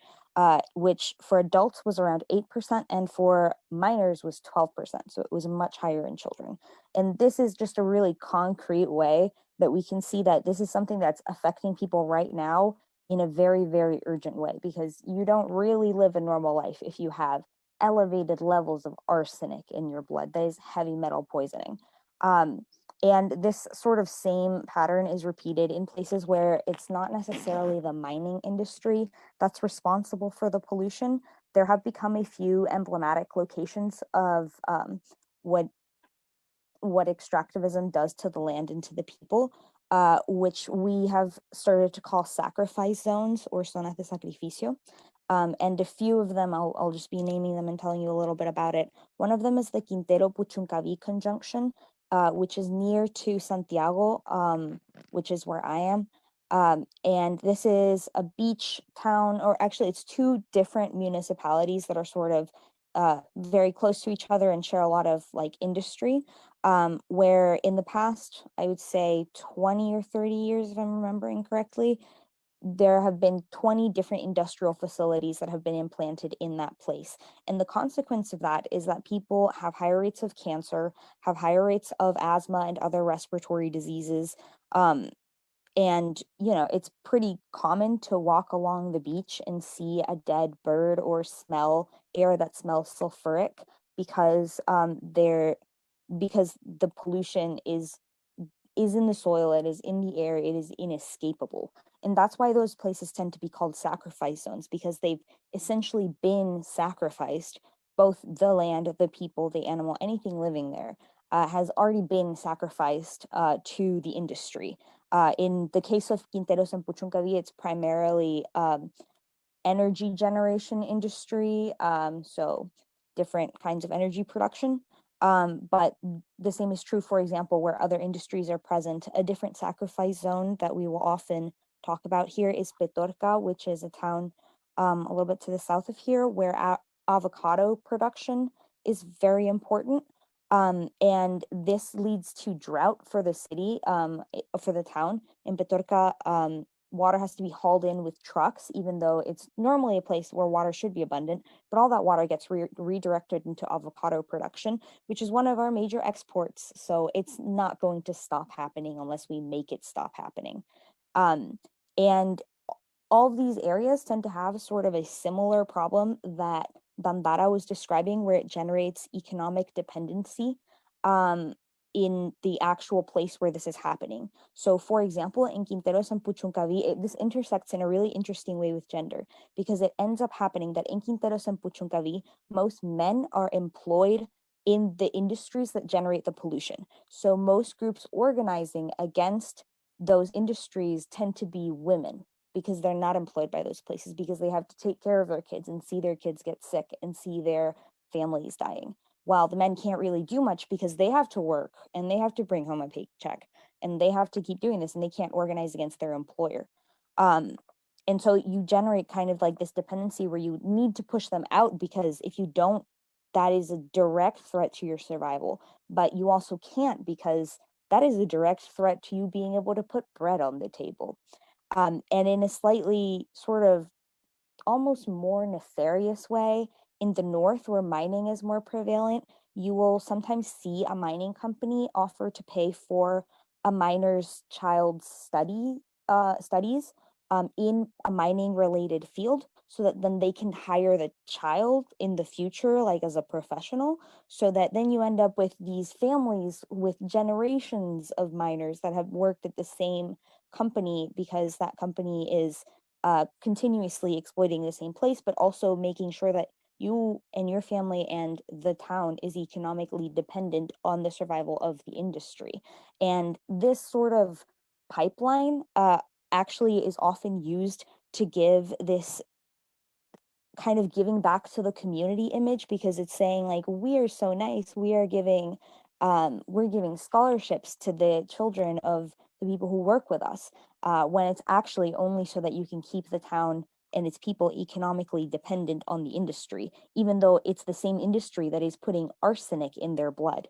which for adults was around 8% and for minors was 12%. So it was much higher in children. And this is just a really concrete way that we can see that this is something that's affecting people right now in a very, very urgent way, because you don't really live a normal life if you have elevated levels of arsenic in your blood. That is heavy metal poisoning. And this sort of same pattern is repeated in places where it's not necessarily the mining industry that's responsible for the pollution. There have become a few emblematic locations of what extractivism does to the land and to the people, which we have started to call sacrifice zones or zonas de sacrificio. And a few of them, I'll just be naming them and telling you a little bit about it. One of them is the Quintero Puchuncaví conjunction, which is near to Santiago, which is where I am. And this is a beach town, or actually it's two different municipalities that are sort of very close to each other and share a lot of like industry, where in the past, I would say 20 or 30 years, if I'm remembering correctly, there have been 20 different industrial facilities that have been implanted in that place. And the consequence of that is that people have higher rates of cancer, have higher rates of asthma and other respiratory diseases. And, you know, it's pretty common to walk along the beach and see a dead bird or smell air that smells sulfuric because because the pollution is in the soil, it is in the air, it is inescapable. And that's why those places tend to be called sacrifice zones, because they've essentially been sacrificed. Both the land, the people, the animal, anything living there has already been sacrificed to the industry. In the case of Quinteros and Puchuncaví, it's primarily energy generation industry, so different kinds of energy production. But the same is true, for example, where other industries are present. A different sacrifice zone that we will often talk about here is Petorca, which is a town a little bit to the south of here, where avocado production is very important. And this leads to drought for the city, for the town. In Petorca, water has to be hauled in with trucks, even though it's normally a place where water should be abundant, but all that water gets redirected into avocado production, which is one of our major exports. So it's not going to stop happening unless we make it stop happening. And all of these areas tend to have sort of a similar problem that Dandara was describing, where it generates economic dependency in the actual place where this is happening. So for example, in Quinteros and Puchuncaví, this intersects in a really interesting way with gender, because it ends up happening that in Quinteros and Puchuncaví, most men are employed in the industries that generate the pollution. So most groups organizing against those industries tend to be women, because they're not employed by those places, because they have to take care of their kids and see their kids get sick and see their families dying. While the men can't really do much because they have to work and they have to bring home a paycheck and they have to keep doing this, and they can't organize against their employer. And so you generate kind of like this dependency where you need to push them out, because if you don't, that is a direct threat to your survival. But you also can't, because that is a direct threat to you being able to put bread on the table. And in a slightly sort of almost more nefarious way, in the north, where mining is more prevalent, you will sometimes see a mining company offer to pay for a miner's child's studies in a mining related field. so that then they can hire the child in the future, like as a professional, so that then you end up with these families with generations of miners that have worked at the same company, because that company is continuously exploiting the same place, but also making sure that you and your family and the town is economically dependent on the survival of the industry. And this sort of pipeline actually is often used to give this kind of giving back to the community image, because it's saying like, we are so nice, we're giving scholarships to the children of the people who work with us, when it's actually only so that you can keep the town and its people economically dependent on the industry, even though it's the same industry that is putting arsenic in their blood.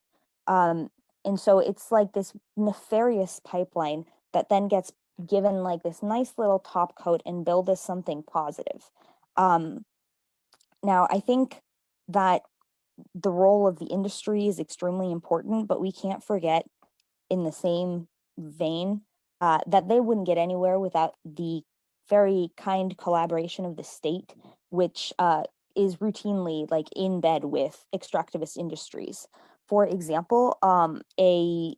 And so it's like this nefarious pipeline that then gets given like this nice little top coat and billed as something positive. Now, I think that the role of the industry is extremely important, but we can't forget, in the same vein, that they wouldn't get anywhere without the very kind collaboration of the state, which is routinely like in bed with extractivist industries. For example, in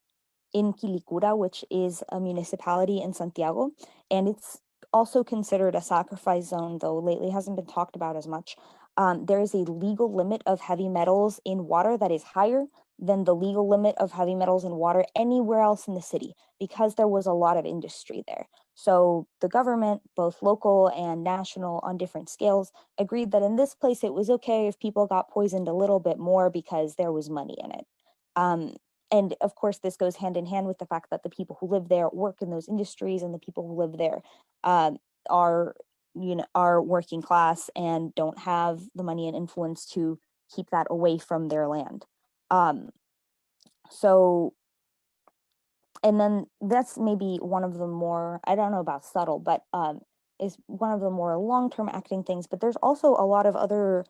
Quilicura, which is a municipality in Santiago, and it's also considered a sacrifice zone, though lately hasn't been talked about as much. There is a legal limit of heavy metals in water that is higher than the legal limit of heavy metals in water anywhere else in the city, because there was a lot of industry there. So the government, both local and national on different scales, agreed that in this place it was okay if people got poisoned a little bit more because there was money in it. And of course, this goes hand in hand with the fact that the people who live there work in those industries, and the people who live there are working class and don't have the money and influence to keep that away from their land. So, and then that's maybe one of the more, I don't know about subtle, but is one of the more long-term acting things. But there's also a lot of other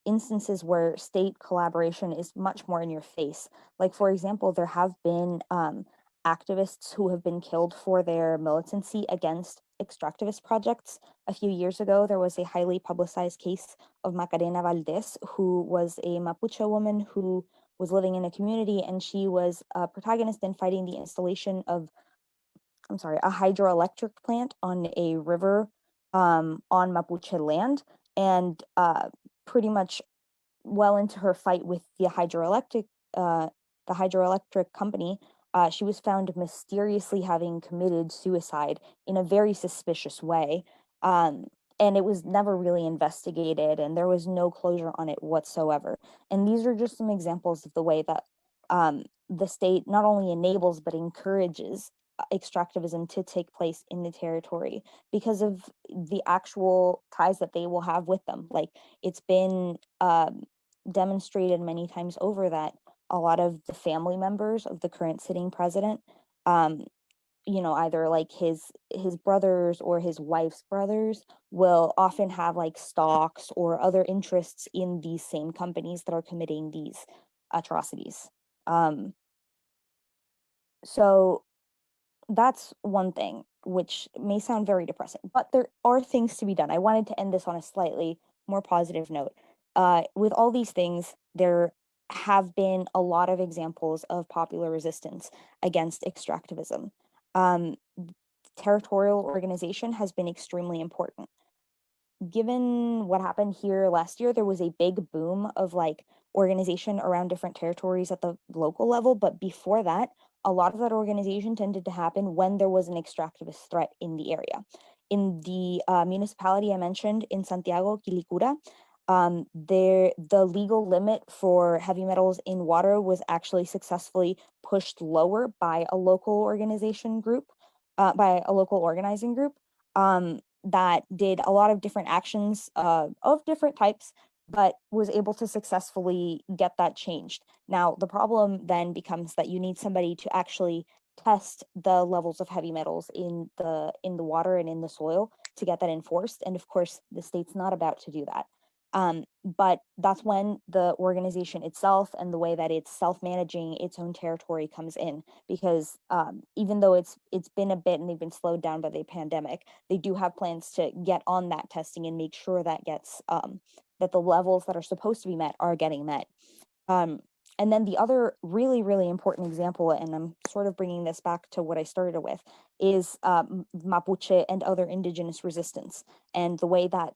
instances where state collaboration is much more in your face. Like, for example, there have been activists who have been killed for their militancy against extractivist projects. A few years ago, there was a highly publicized case of Macarena Valdez, who was a Mapuche woman who was living in a community, and she was a protagonist in fighting the installation of, a hydroelectric plant on a river on Mapuche land. And pretty much well into her fight with the hydroelectric company, she was found mysteriously having committed suicide in a very suspicious way. And it was never really investigated, and there was no closure on it whatsoever. And these are just some examples of the way that the state not only enables but encourages extractivism to take place in the territory, because of the actual ties that they will have with them. Like, it's been demonstrated many times over that a lot of the family members of the current sitting president, either like his brothers or his wife's brothers, will often have like stocks or other interests in these same companies that are committing these atrocities. So that's one thing, which may sound very depressing, but there are things to be done. I wanted to end this on a slightly more positive note. With all these things, there have been a lot of examples of popular resistance against extractivism. Territorial organization has been extremely important. Given what happened here last year, there was a big boom of like organization around different territories at the local level. But before that, a lot of that organization tended to happen when there was an extractivist threat in the area. In the municipality I mentioned in Santiago, Quilicura, the legal limit for heavy metals in water was actually successfully pushed lower by a local organization group, by a local organizing group. That did a lot of different actions of different types, but was able to successfully get that changed. Now, the problem then becomes that you need somebody to actually test the levels of heavy metals in the water and in the soil to get that enforced. And of course, the state's not about to do that. But that's when the organization itself and the way that it's self-managing its own territory comes in, because even though it's been a bit and they've been slowed down by the pandemic, they do have plans to get on that testing and make sure that gets that the levels that are supposed to be met are getting met. And then the other really, really important example, and I'm sort of bringing this back to what I started with, is Mapuche and other indigenous resistance, and the way that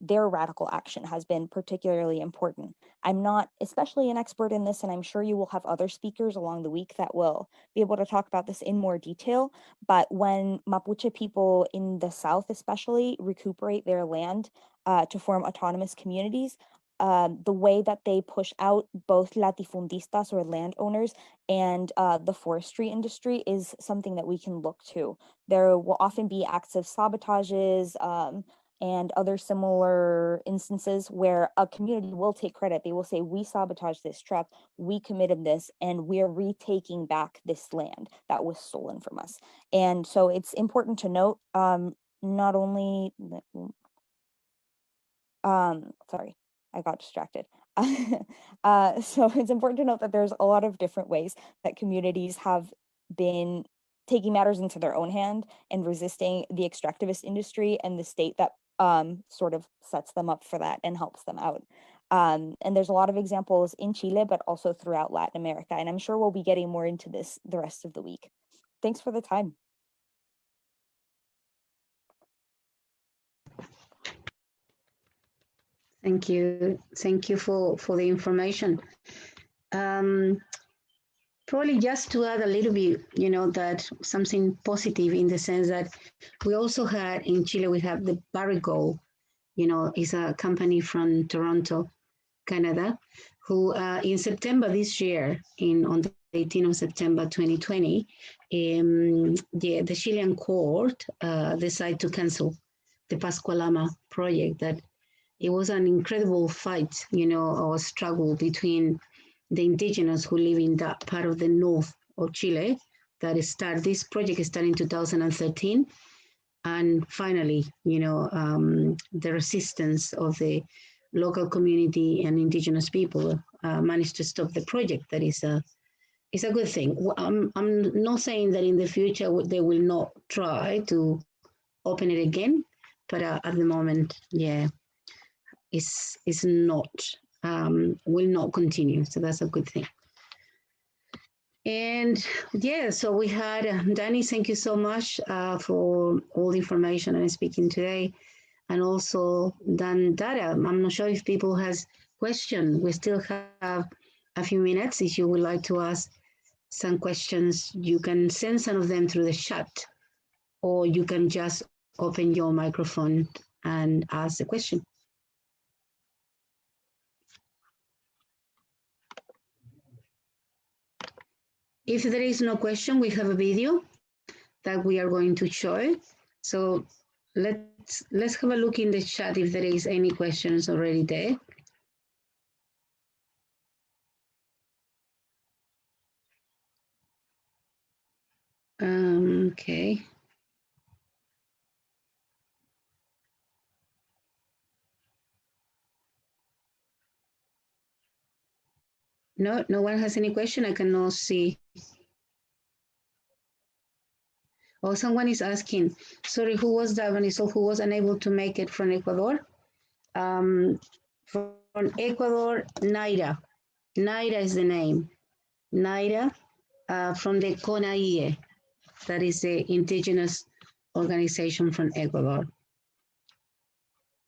their radical action has been particularly important. I'm not especially an expert in this, and I'm sure you will have other speakers along the week that will be able to talk about this in more detail. But when Mapuche people in the South especially recuperate their land to form autonomous communities, the way that they push out both latifundistas or landowners and the forestry industry is something that we can look to. There will often be acts of sabotages and other similar instances where a community will take credit. They will say, we sabotaged this truck, we committed this, and we're retaking back this land that was stolen from us. And so it's important to note, not only, sorry, I got distracted. So it's important to note that there's a lot of different ways that communities have been taking matters into their own hand and resisting the extractivist industry and the state that sort of sets them up for that and helps them out. And there's a lot of examples in Chile, but also throughout Latin America. And I'm sure we'll be getting more into this the rest of the week. Thanks for the time. Thank you. Thank you for the information. Probably just to add a little bit, you know, that something positive in the sense that we also had in Chile, we have the Barrick Gold, you know, is a company from Toronto, Canada, who in September this year, on the 18th of September 2020, the Chilean court decided to cancel the Pascualama project. That it was an incredible fight, you know, or struggle between the indigenous who live in that part of the north of Chile this project started in 2013. And finally, you know, the resistance of the local community and indigenous people managed to stop the project. That is a good thing. I'm not saying that in the future they will not try to open it again, but at the moment, yeah, it's not, will not continue. So that's a good thing. And yeah, so we had Danny, thank you so much for all the information and speaking today. And also Dan Dara, I'm not sure if people has questions. We still have a few minutes. If you would like to ask some questions, you can send some of them through the chat, or you can just open your microphone and ask the question. If there is no question, we have a video that we are going to show. So let's have a look in the chat if there is any questions already there. Okay. No one has any question. I cannot see. Oh, someone is asking, sorry, who was that one? So who was unable to make it from Ecuador? From Ecuador, Naira. Naira is the name. Naira from the CONAIE. That is the indigenous organization from Ecuador.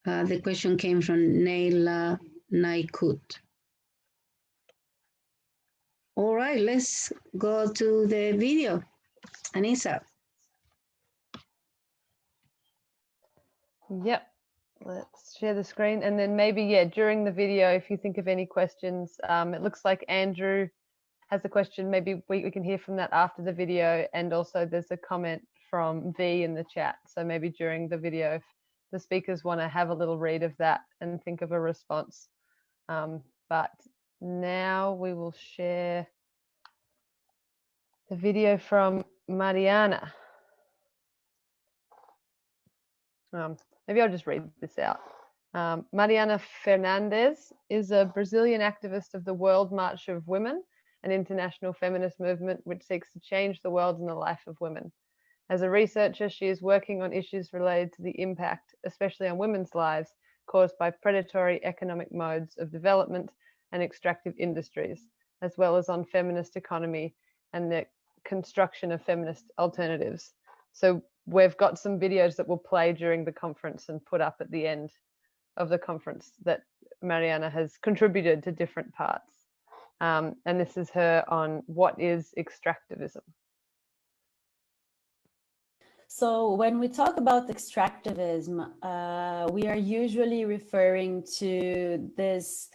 The question came from Neila Naikut. All right, let's go to the video. Anissa. Yep, let's share the screen, and then maybe, yeah, during the video, if you think of any questions, it looks like Andrew has a question. Maybe we can hear from that after the video, and also there's a comment from V in the chat. So maybe during the video, if the speakers want to have a little read of that and think of a response. But now we will share the video from Mariana. Maybe I'll just read this out. Mariana Fernandes is a Brazilian activist of the World March of Women, an international feminist movement which seeks to change the world and the life of women. As a researcher, she is working on issues related to the impact, especially on women's lives, caused by predatory economic modes of development and extractive industries, as well as on feminist economy and the construction of feminist alternatives. So we've got some videos that will play during the conference and put up at the end of the conference that Mariana has contributed to different parts. And this is her on what is extractivism. So when we talk about extractivism, we are usually referring to this,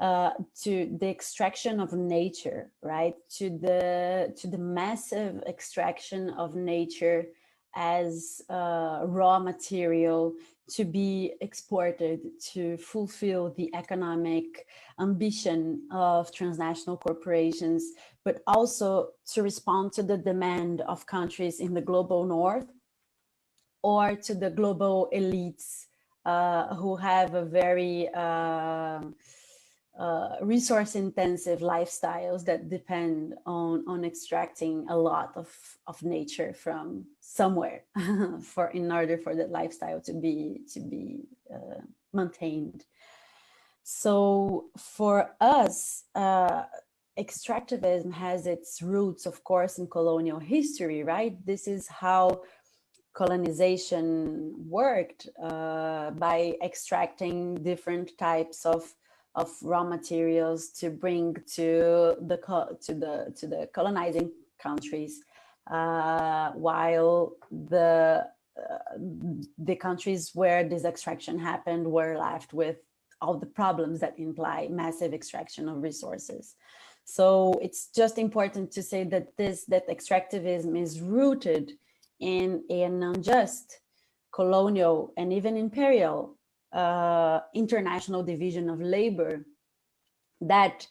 to the extraction of nature, right? To the massive extraction of nature as raw material to be exported to fulfill the economic ambition of transnational corporations, but also to respond to the demand of countries in the global north or to the global elites who have a very resource-intensive lifestyles that depend on extracting a lot of nature from somewhere in order for that lifestyle to be maintained. So for us, extractivism has its roots, of course, in colonial history, right? This is how colonization worked, by extracting different types of raw materials to bring to the colonizing countries, while the countries where this extraction happened were left with all the problems that imply massive extraction of resources. So it's just important to say that that extractivism is rooted in an unjust, colonial, and even imperial international division of labor that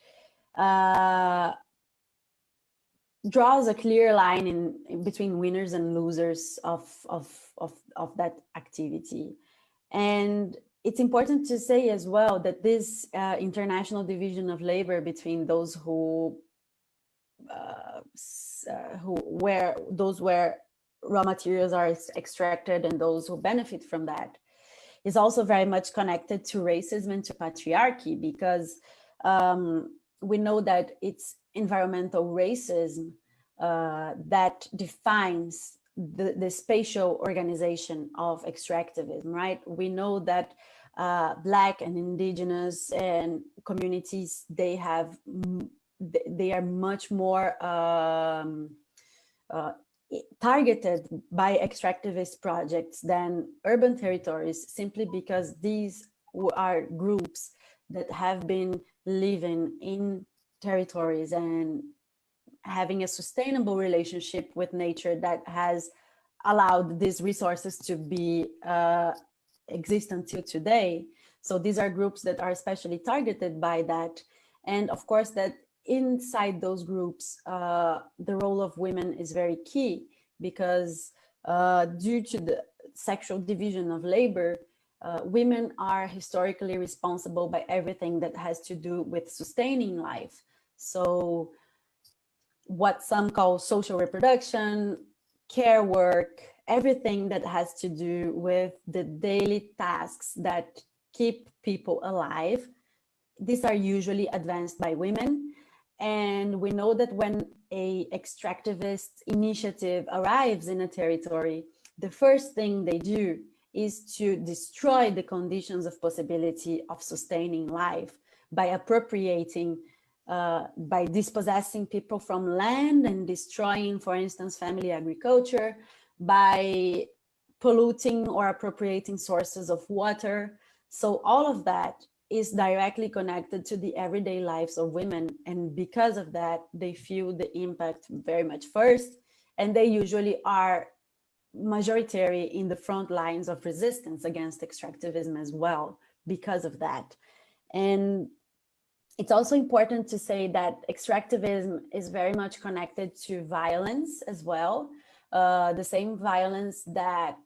draws a clear line in between winners and losers of that activity. And it's important to say as well that this international division of labor between those where raw materials are extracted and those who benefit from that is also very much connected to racism and to patriarchy, because we know that it's environmental racism that defines the spatial organization of extractivism, right? We know that Black and Indigenous and communities, they are much more targeted by extractivist projects than urban territories, simply because these are groups that have been living in territories and having a sustainable relationship with nature that has allowed these resources to be exist until today. So these are groups that are especially targeted by that. And of course, that inside those groups, the role of women is very key, because due to the sexual division of labor, women are historically responsible by everything that has to do with sustaining life. So what some call social reproduction, care work, everything that has to do with the daily tasks that keep people alive, these are usually advanced by women. And we know that when an extractivist initiative arrives in a territory, the first thing they do is to destroy the conditions of possibility of sustaining life by appropriating, by dispossessing people from land and destroying, for instance, family agriculture, by polluting or appropriating sources of water. So all of that is directly connected to the everyday lives of women. And because of that, they feel the impact very much first. And they usually are majoritary in the front lines of resistance against extractivism as well, because of that. And it's also important to say that extractivism is very much connected to violence as well. the same violence that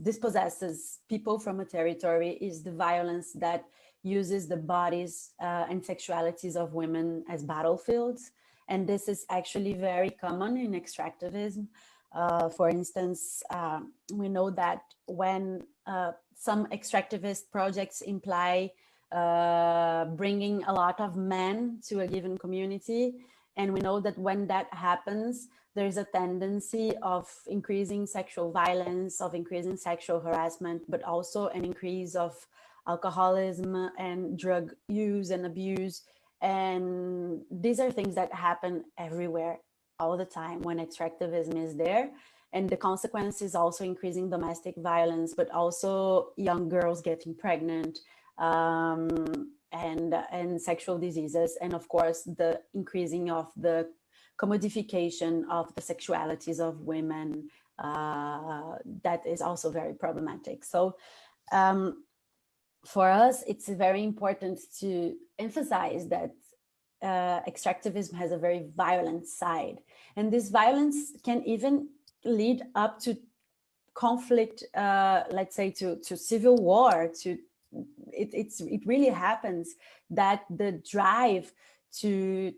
dispossesses people from a territory is the violence that uses the bodies and sexualities of women as battlefields. And this is actually very common in extractivism. For instance, we know that when some extractivist projects imply bringing a lot of men to a given community, and we know that when that happens, there's a tendency of increasing sexual violence, of increasing sexual harassment, but also an increase of alcoholism and drug use and abuse. And these are things that happen everywhere all the time when extractivism is there. And the consequence is also increasing domestic violence, but also young girls getting pregnant, and sexual diseases. And of course, the increasing of the commodification of the sexualities of women, that is also very problematic. So for us, it's very important to emphasize that extractivism has a very violent side. And this violence can even lead up to conflict, let's say to civil war. It really happens that the drive to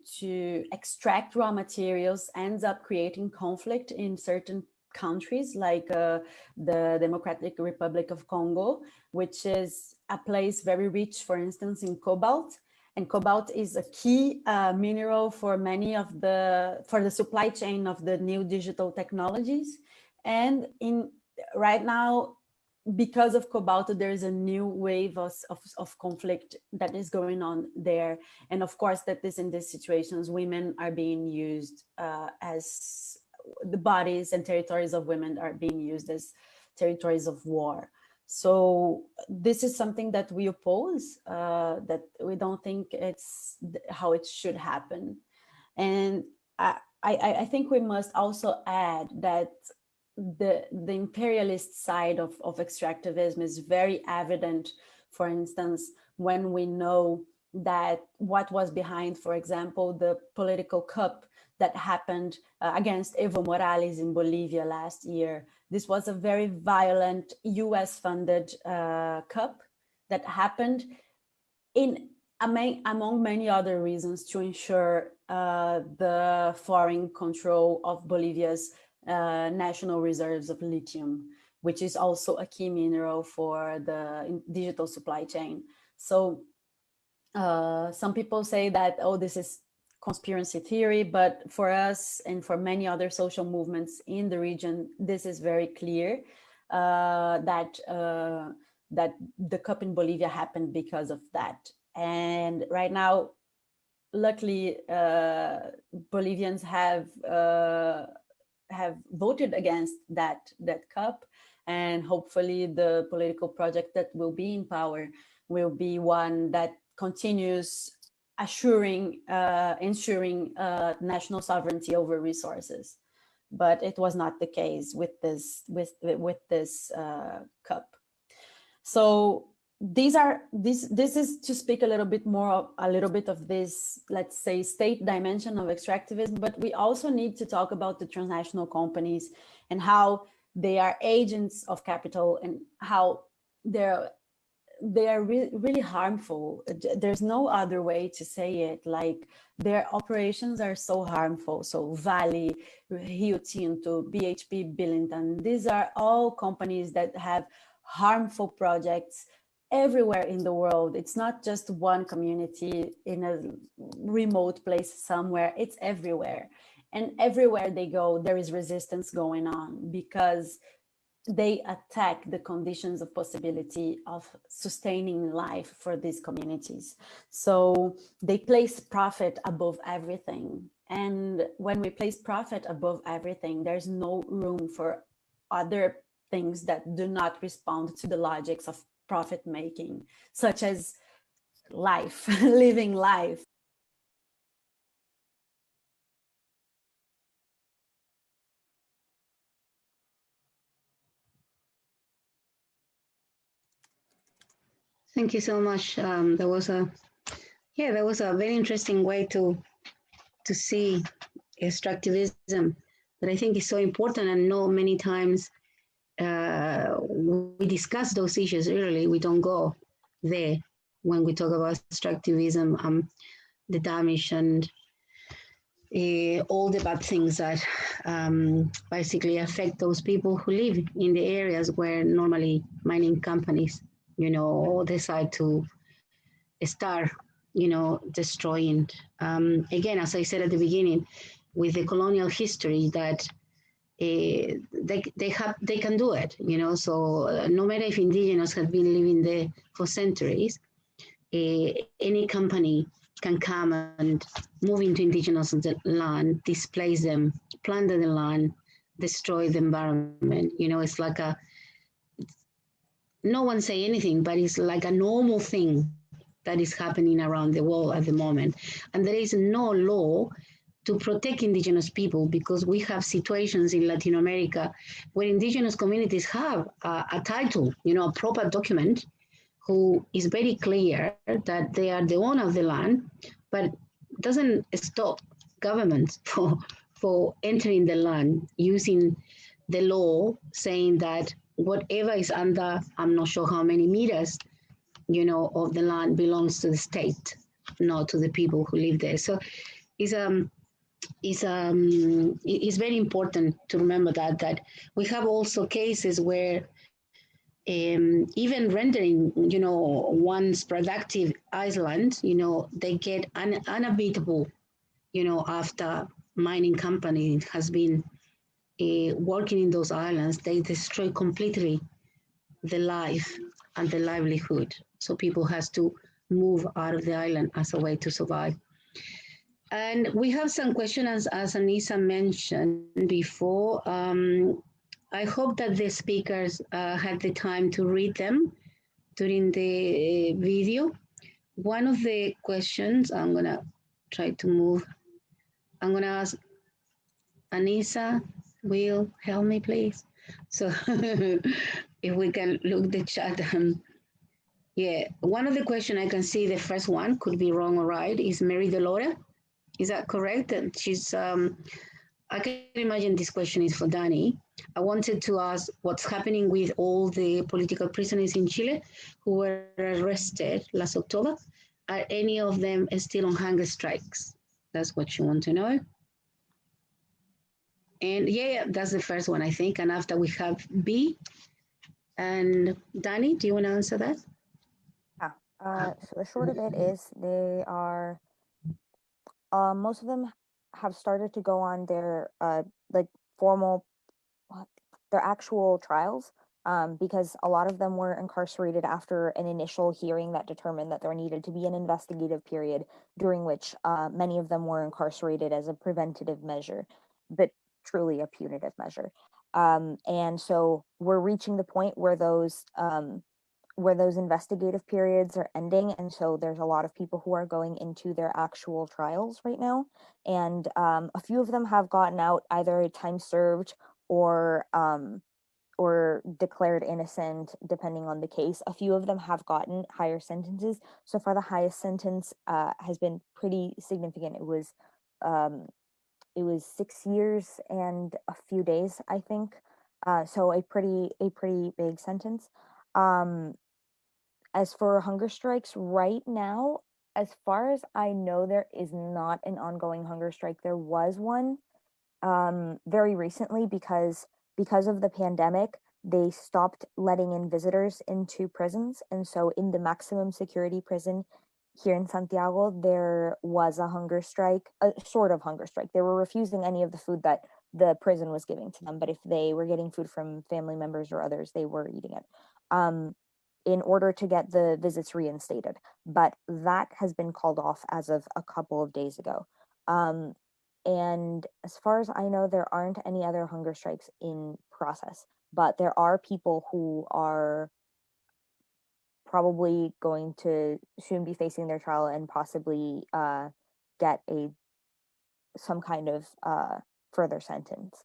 extract raw materials ends up creating conflict in certain countries, like the Democratic Republic of Congo, which is a place very rich, for instance, in cobalt. And cobalt is a key mineral for the supply chain of the new digital technologies. And right now, because of cobalt, there is a new wave of conflict that is going on there. And of course, that is in these situations, women are being used as the bodies and territories of women are being used as territories of war. So this is something that we oppose, that we don't think it's how it should happen. And I think we must also add that the imperialist side of extractivism is very evident. For instance, when we know that what was behind, for example, the political coup that happened against Evo Morales in Bolivia last year. This was a very violent US-funded coup that happened among many other reasons to ensure the foreign control of Bolivia's national reserves of lithium, which is also a key mineral for the digital supply chain. So some people say that, oh, this is conspiracy theory, but for us and for many other social movements in the region, this is very clear that the coup in Bolivia happened because of that. And right now, luckily, Bolivians have voted against that coup, and hopefully the political project that will be in power will be one that continues ensuring national sovereignty over resources. But it was not the case with this coup. So this is to speak a little bit of this, let's say, state dimension of extractivism, but we also need to talk about the transnational companies and how they are agents of capital and how they are really harmful. There's no other way to say it. Like, their operations are so harmful. So Vale, Rio Tinto, BHP Billiton, these are all companies that have harmful projects everywhere in the world. It's not just one community in a remote place somewhere, it's everywhere. And everywhere they go, there is resistance going on because they attack the conditions of possibility of sustaining life for these communities. So they place profit above everything. And when we place profit above everything, there's no room for other things that do not respond to the logics of profit making, such as life, living life. Thank you so much. That was a very interesting way to see extractivism that I think is so important. And know many times we discuss those issues early. We don't go there when we talk about extractivism, the damage and all the bad things that basically affect those people who live in the areas where normally mining companies, decide to start, destroying. Again, as I said at the beginning, with the colonial history that they can do it, So no matter if indigenous have been living there for centuries, any company can come and move into indigenous land, displace them, plunder the land, destroy the environment. It's like no one say anything, but it's like a normal thing that is happening around the world at the moment. And there is no law to protect indigenous people, because we have situations in Latin America where indigenous communities have a title, a proper document, who is very clear that they are the owner of the land, but doesn't stop governments for entering the land using the law, saying that whatever is under, I'm not sure how many meters, of the land belongs to the state, not to the people who live there. So it's very important to remember that we have also cases where even rendering, one's productive island, they get unhabitable, after mining company has been working in those islands. They destroy completely the life and the livelihood. So people has to move out of the island as a way to survive. And we have some questions, as Anissa mentioned before. I hope that the speakers had the time to read them during the video. One of the questions, I'm gonna try to move. I'm gonna ask Anissa, Will, help me please. So if we can look the chat. Yeah, one of the questions I can see, the first one, could be wrong or right, is Mary Delora. Is that correct? And she's, I can imagine this question is for Danny. I wanted to ask what's happening with all the political prisoners in Chile who were arrested last October. Are any of them still on hunger strikes? That's what you want to know. And yeah, that's the first one, I think. And after we have B. And Danny, do you want to answer that? So the short of it is they are, most of them have started to go on their formal, their actual trials, because a lot of them were incarcerated after an initial hearing that determined that there needed to be an investigative period, during which many of them were incarcerated as a preventative measure, but truly a punitive measure. And so we're reaching the point where those investigative periods are ending, and so there's a lot of people who are going into their actual trials right now, and a few of them have gotten out, either time served or declared innocent, depending on the case. A few of them have gotten higher sentences. So far, the highest sentence has been pretty significant. It was 6 years and a few days, I think. So a pretty big sentence. As for hunger strikes, right now, as far as I know, there is not an ongoing hunger strike. There was one very recently because of the pandemic. They stopped letting in visitors into prisons, and so in the maximum security prison here in Santiago, there was a hunger strike, a sort of hunger strike. They were refusing any of the food that the prison was giving to them, but if they were getting food from family members or others, they were eating it. In order to get the visits reinstated, but that has been called off as of a couple of days ago. And as far as I know, there aren't any other hunger strikes in process, but there are people who are probably going to soon be facing their trial and possibly get some kind of further sentence.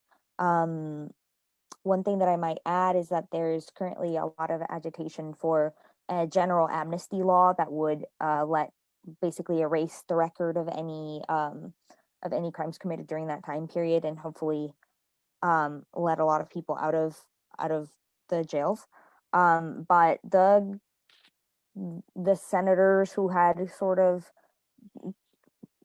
One thing that I might add is that there's currently a lot of agitation for a general amnesty law that would basically erase the record of any crimes committed during that time period, and hopefully let a lot of people out of the jails. But the senators who had sort of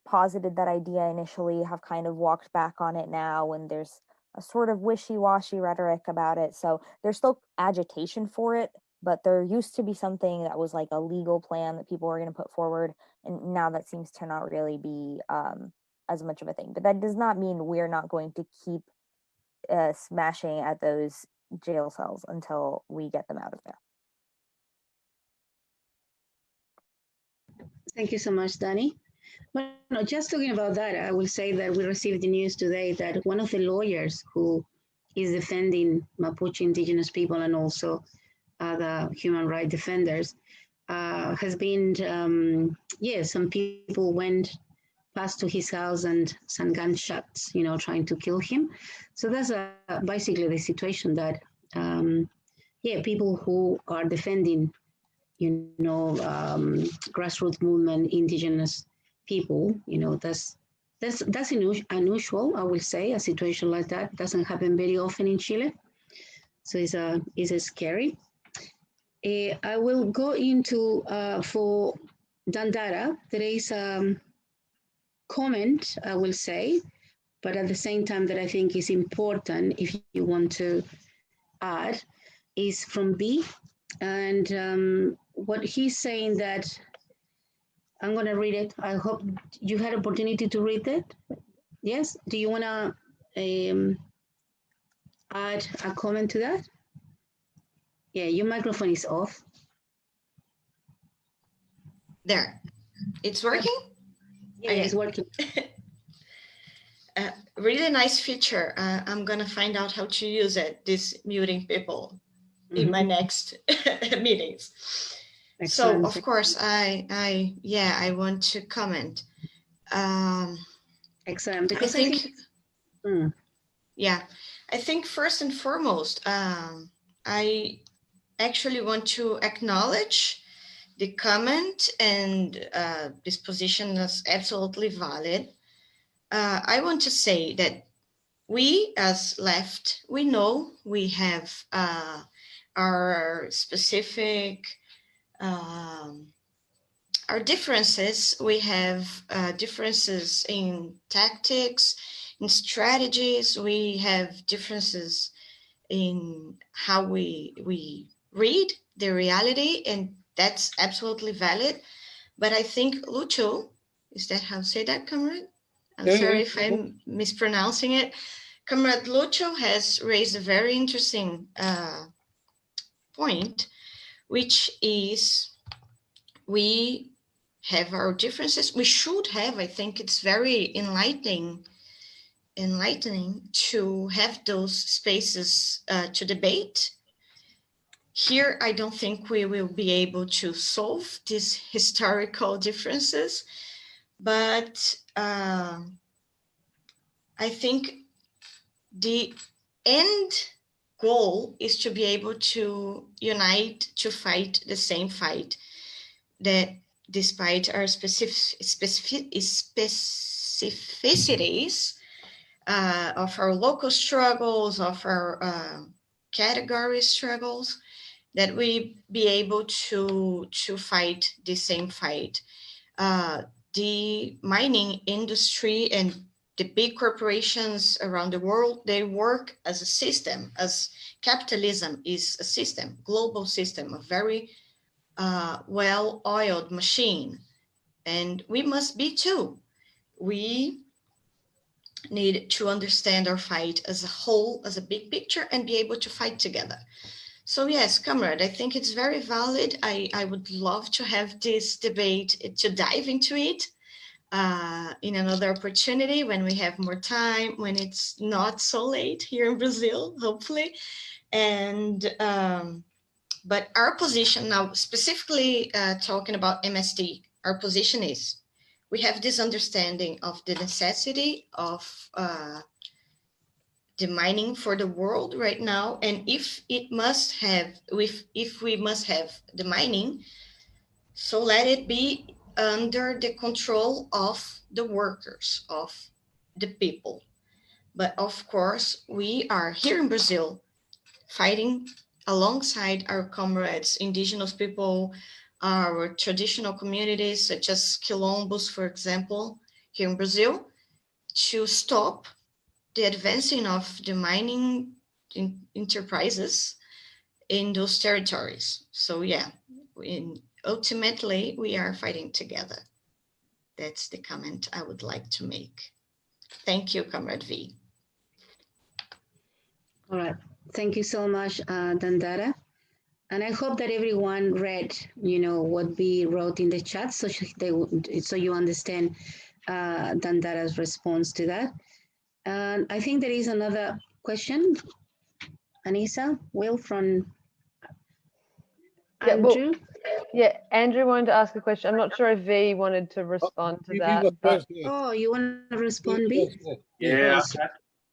posited that idea initially have kind of walked back on it now, and there's a sort of wishy-washy rhetoric about it. So there's still agitation for it, but there used to be something that was like a legal plan that people were going to put forward, and now that seems to not really be as much of a thing. But that does not mean we're not going to keep smashing at those jail cells until we get them out of there. Thank you so much, Danny. Well, no, just talking about that, I will say that we received the news today that one of the lawyers who is defending Mapuche indigenous people and also other human rights defenders has been, some people went past to his house and some gunshots, trying to kill him. So that's basically the situation that, people who are defending, grassroots movement, indigenous people, that's unusual, I will say. A situation like that doesn't happen very often in Chile. So it's scary. I will go into, for Dandara, there is a comment, I will say, but at the same time that I think is important if you want to add, is from B. And what he's saying that, I'm going to read it. I hope you had opportunity to read it. Yes? Do you want to add a comment to that? Yeah, your microphone is off. There, it's working? Yeah, it's working. Really nice feature. I'm going to find out how to use it, this muting people, in my next meetings. Excellent. So, of course, I want to comment. Excellent. Because I think first and foremost, I actually want to acknowledge the comment, and this position is absolutely valid. I want to say that we as left, we know we have our specific, our differences. We have differences in tactics, in strategies. We have differences in how we read the reality, and that's absolutely valid. But I think Lucho, is that how to say that, comrade? I'm sorry if I'm mispronouncing it. Comrade Lucho has raised a very interesting point, which is we have our differences. We should have, I think it's very enlightening to have those spaces to debate. Here, I don't think we will be able to solve these historical differences, but I think the end goal is to be able to unite, to fight the same fight, that despite our specificities of our local struggles, of our category struggles, that we be able to fight the same fight. The mining industry and the big corporations around the world, they work as a system, as capitalism is a system, global system, a very well-oiled machine. And we must be too. We need to understand our fight as a whole, as a big picture, and be able to fight together. So yes, comrade, I think it's very valid. I would love to have this debate, to dive into it in another opportunity when we have more time, when it's not so late here in Brazil, hopefully. And but our position now, specifically talking about MSD, our position is we have this understanding of the necessity of the mining for the world right now, and if we must have the mining, so let it be under the control of the workers, of the people. But of course, we are here in Brazil fighting alongside our comrades, indigenous people, our traditional communities, such as Quilombos, for example, here in Brazil, to stop the advancing of the mining enterprises in those territories. So yeah, ultimately, we are fighting together. That's the comment I would like to make. Thank you, Comrade V. All right. Thank you so much, Dandara. And I hope that everyone read, what we wrote in the chat, so you understand Dandara's response to that. And I think there is another question. Anissa, Will, from Andrew. Andrew wanted to ask a question. I'm not sure if V wanted to respond to that. But... Oh, you want to respond, V? Yeah,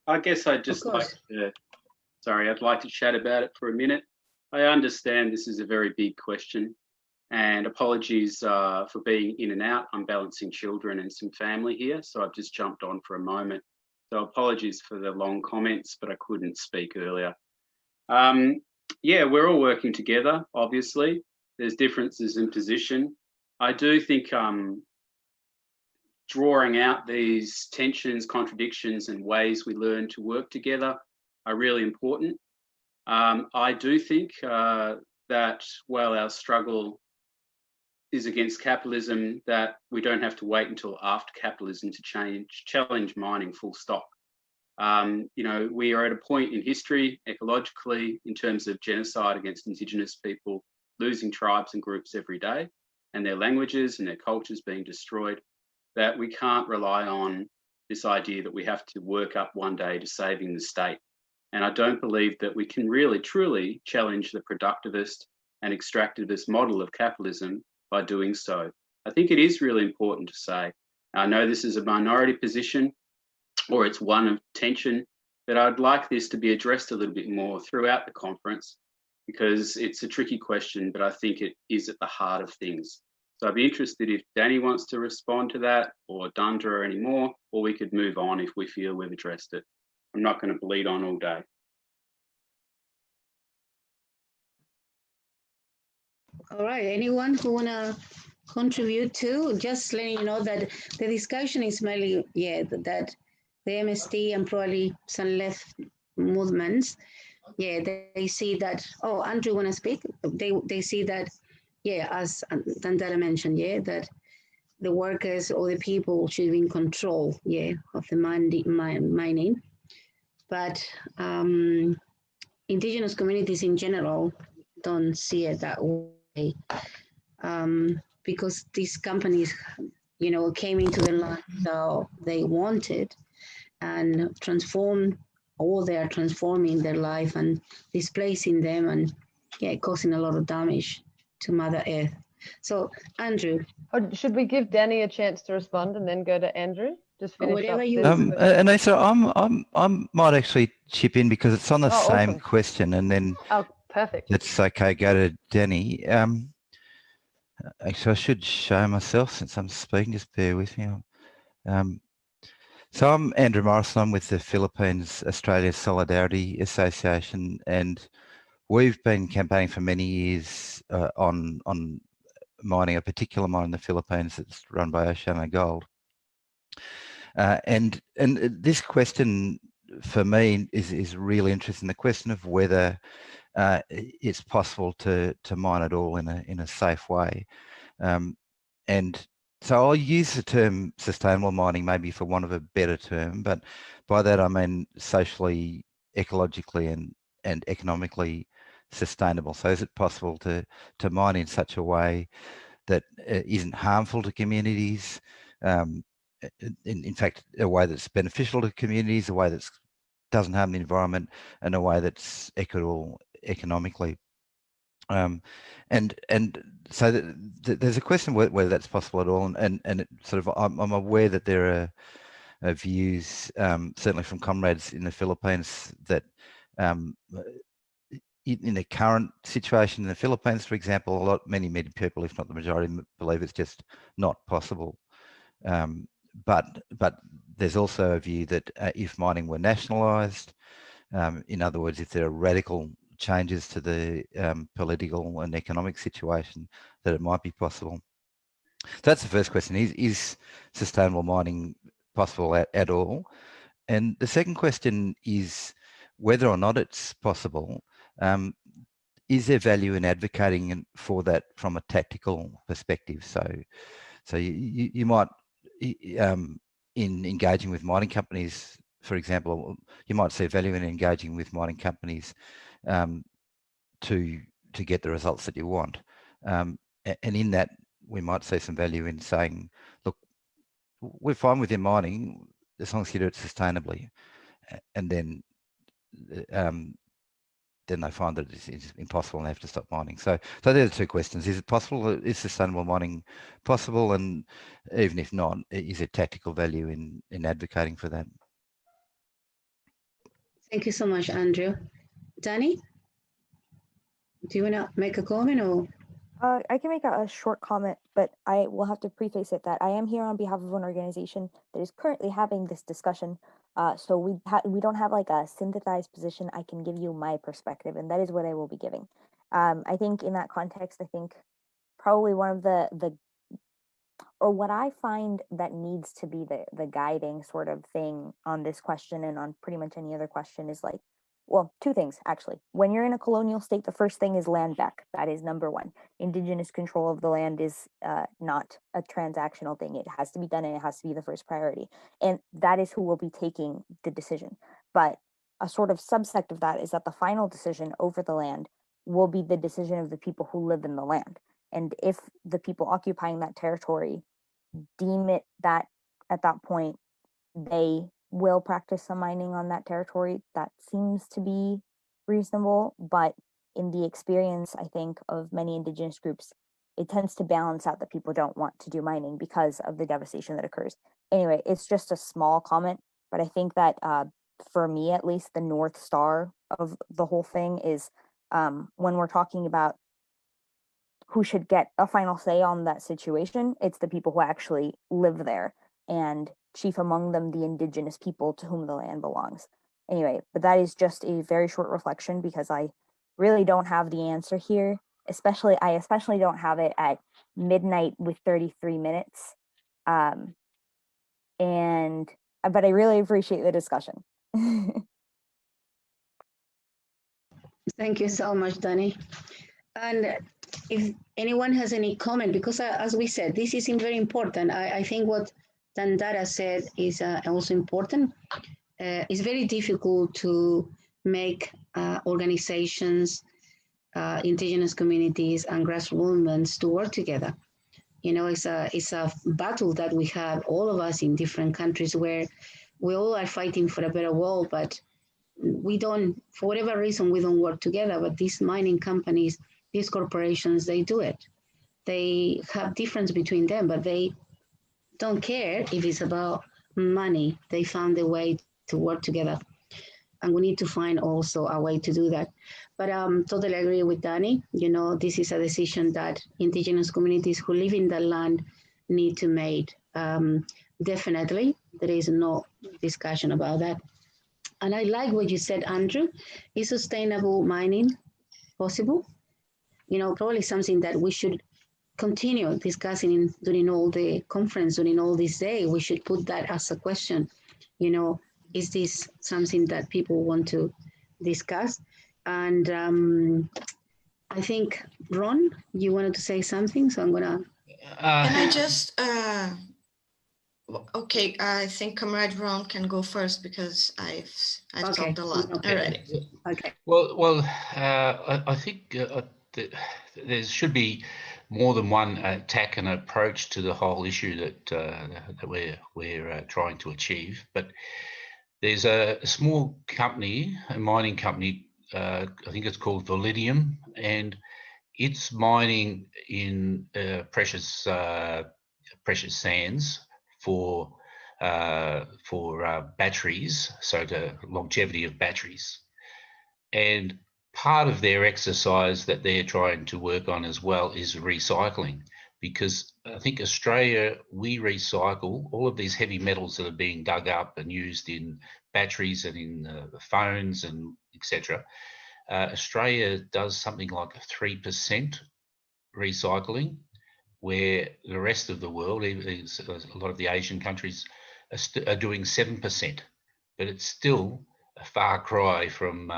I guess I'd just like to, I'd like to chat about it for a minute. I understand this is a very big question, and apologies for being in and out. I'm balancing children and some family here, so I've just jumped on for a moment. So apologies for the long comments, but I couldn't speak earlier. Yeah, we're all working together, obviously. There's differences in position. I do think drawing out these tensions, contradictions, and ways we learn to work together are really important. I do think that while our struggle is against capitalism, that we don't have to wait until after capitalism to challenge mining, full stop. We are at a point in history, ecologically, in terms of genocide against Indigenous people, losing tribes and groups every day, and their languages and their cultures being destroyed, that we can't rely on this idea that we have to work up one day to saving the state. And I don't believe that we can really, truly challenge the productivist and extractivist model of capitalism by doing so. I think it is really important to say, I know this is a minority position, or it's one of tension, but I'd like this to be addressed a little bit more throughout the conference, because it's a tricky question, but I think it is at the heart of things. So I'd be interested if Danny wants to respond to that, or Dundra anymore, or we could move on if we feel we've addressed it. I'm not going to bleed on all day. All right, anyone who want to contribute to, just letting you know that the discussion is mainly, that the MST and probably some left movements, they see that, Andrew want to speak? They see that, as Dandara mentioned, that the workers or the people should be in control, of the mining. But Indigenous communities in general don't see it that way, because these companies, came into the land that they wanted and they are transforming their life and displacing them and causing a lot of damage to Mother Earth. So, Andrew. Should we give Danny a chance to respond and then go to Andrew? Just finish whatever up. You Anissa, I might actually chip in because it's on the same awesome. question, and then perfect. It's okay. Go to Danny. Actually, I should show myself since I'm speaking. Just bear with me. So I'm Andrew Morrison. I'm with the Philippines Australia Solidarity Association, and we've been campaigning for many years on mining, a particular mine in the Philippines that's run by Oceanic Gold. And this question for me is really interesting. The question of whether it's possible to mine it all in a safe way, and so I'll use the term sustainable mining maybe for want of a better term, but by that I mean socially, ecologically, and economically sustainable. So is it possible to mine in such a way that isn't harmful to communities? In fact, a way that's beneficial to communities, a way that doesn't harm the environment, and a way that's equitable economically. And so there's a question whether that's possible at all, and it sort of, I'm aware that there are views, certainly from comrades in the Philippines, that in the current situation in the Philippines, for example, many people, if not the majority, believe it's just not possible. But There's also a view that if mining were nationalised, in other words, if there are radical changes to the political and economic situation, that it might be possible. So that's the first question: is sustainable mining possible at all? And the second question is whether or not it's possible. Is there value in advocating for that from a tactical perspective? So you might, in engaging with mining companies, for example, you might see value in engaging with mining companies to get the results that you want. And in that, we might see some value in saying, look, we're fine with your mining as long as you do it sustainably. And then they find that it's impossible and they have to stop mining. So there are two questions. Is it possible? Is sustainable mining possible? And even if not, is there tactical value in advocating for that? Thank you so much, Andrew. Danny, do you want to make a comment or? I can make a short comment, but I will have to preface it that I am here on behalf of an organization that is currently having this discussion. So we don't have like a synthesized position. I can give you my perspective, and that is what I will be giving. I think in that context, I think probably one of or what I find that needs to be the guiding sort of thing on this question and on pretty much any other question is like, well, two things actually. When you're in a colonial state, the first thing is land back. That is number one. Indigenous control of the land is not a transactional thing. It has to be done and it has to be the first priority. And that is who will be taking the decision. But a sort of subsect of that is that the final decision over the land will be the decision of the people who live in the land. And if the people occupying that territory deem it that at that point they will practice some mining on that territory, that seems to be reasonable. But in the experience, I think, of many Indigenous groups, it tends to balance out that people don't want to do mining because of the devastation that occurs. Anyway, it's just a small comment, but I think that for me, at least, the North Star of the whole thing is when we're talking about who should get a final say on that situation, it's the people who actually live there, and chief among them the Indigenous people to whom the land belongs. Anyway, but that is just a very short reflection because I really don't have the answer here. I especially don't have it at midnight with 33 minutes. But I really appreciate the discussion. Thank you so much, Danny. And if anyone has any comment, because as we said, this is very important. I think what Dandara said is also important. It's very difficult to make organizations, Indigenous communities and grassroots movements to work together. You know, it's a battle that we have, all of us in different countries, where we all are fighting for a better world, but we don't, for whatever reason, we don't work together. But these mining companies, these corporations, they do it. They have difference between them, but they don't care if it's about money. They found a way to work together. And we need to find also a way to do that. But totally agree with Danny. You know, this is a decision that Indigenous communities who live in the land need to make. Definitely, there is no discussion about that. And I like what you said, Andrew. Is sustainable mining possible? You know, probably something that we should continue discussing during all the conference, during all this day. We should put that as a question. You know, is this something that people want to discuss? And I think, Ron, you wanted to say something, so I'm gonna. Can I just, okay, I think Comrade Ron can go first because I've Okay. talked a lot Okay. already. Okay. Well, I think there should be more than one tack and approach to the whole issue that we're trying to achieve. But there's a small company, a mining company, I think it's called Validium, and it's mining in precious sands for batteries, so the longevity of batteries. And part of their exercise that they're trying to work on as well is recycling, because I think Australia, we recycle all of these heavy metals that are being dug up and used in batteries and in phones and etc. Australia does something like 3% recycling, where the rest of the world, a lot of the Asian countries, are doing 7%. But it's still a far cry from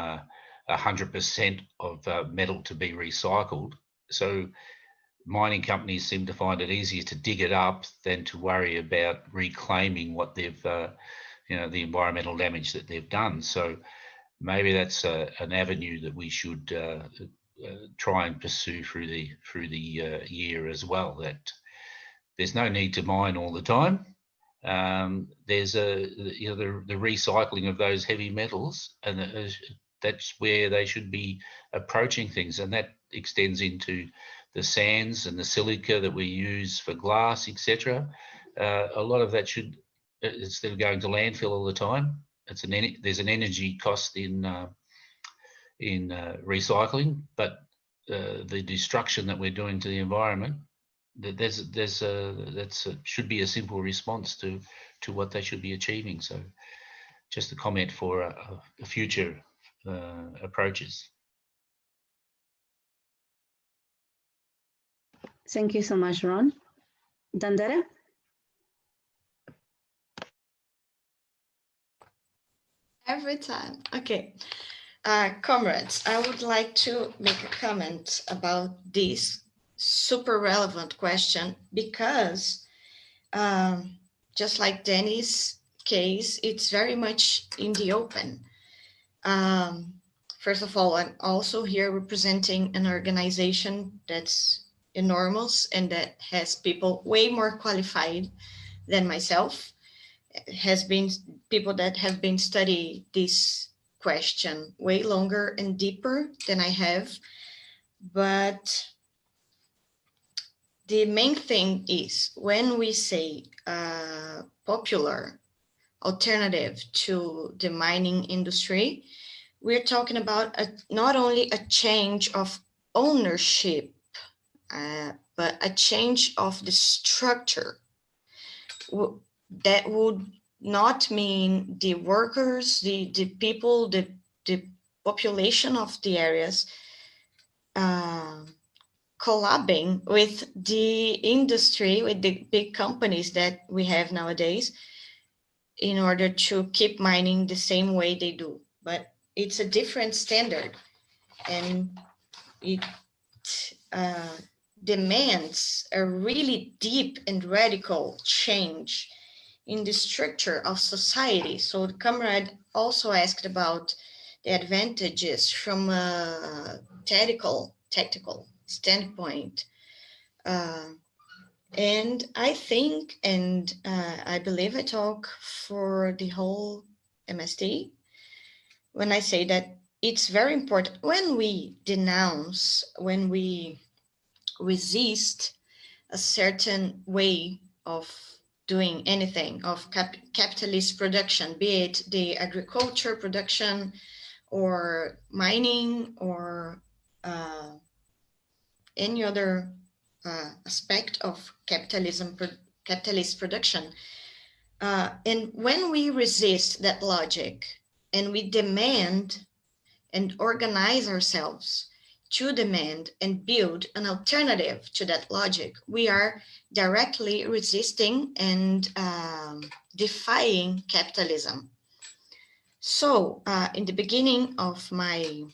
100% of metal to be recycled. So mining companies seem to find it easier to dig it up than to worry about reclaiming what they've, the environmental damage that they've done. So maybe that's an avenue that we should try and pursue through the year as well. That there's no need to mine all the time. There's the recycling of those heavy metals, and that's where they should be approaching things, and that extends into the sands and the silica that we use for glass, etc. A lot of that should, instead of going to landfill all the time, there's an energy cost in recycling, but the destruction that we're doing to the environment, should be a simple response to what they should be achieving. So, just a comment for future approaches. Thank you so much, Ron. Dandara? Every time. Okay. Comrades, I would like to make a comment about this super relevant question, because just like Danny's case, it's very much in the open. First of all, I'm also here representing an organization that's enormous and that has people way more qualified than myself. It has been people that have been studying this question way longer and deeper than I have. But the main thing is, when we say popular alternative to the mining industry, we're talking about not only a change of ownership, but a change of the structure. That would not mean the workers, the people, the population of the areas collabing with the industry, with the big companies that we have nowadays, in order to keep mining the same way they do. But it's a different standard, and it demands a really deep and radical change in the structure of society. So the comrade also asked about the advantages from a tactical standpoint. And I think, and I believe I talk for the whole MST when I say that it's very important when we denounce, when we resist a certain way of doing anything, of capitalist production, be it the agriculture production or mining or any other aspect of capitalist production. And when we resist that logic and we demand and organize ourselves to demand and build an alternative to that logic, we are directly resisting and defying capitalism. So in the beginning of my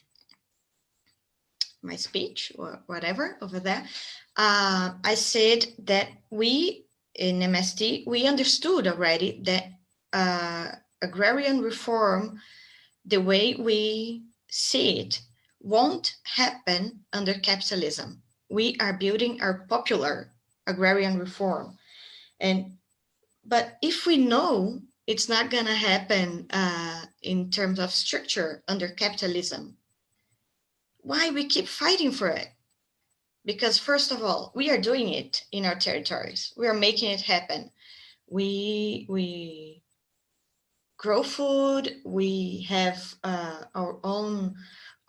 speech or whatever over there, I said that we in MST, we understood already that agrarian reform, the way we see it, won't happen under capitalism. We are building our popular agrarian reform. But if we know it's not gonna happen in terms of structure under capitalism, why we keep fighting for it? Because first of all, we are doing it in our territories. We are making it happen. We grow food, we have our own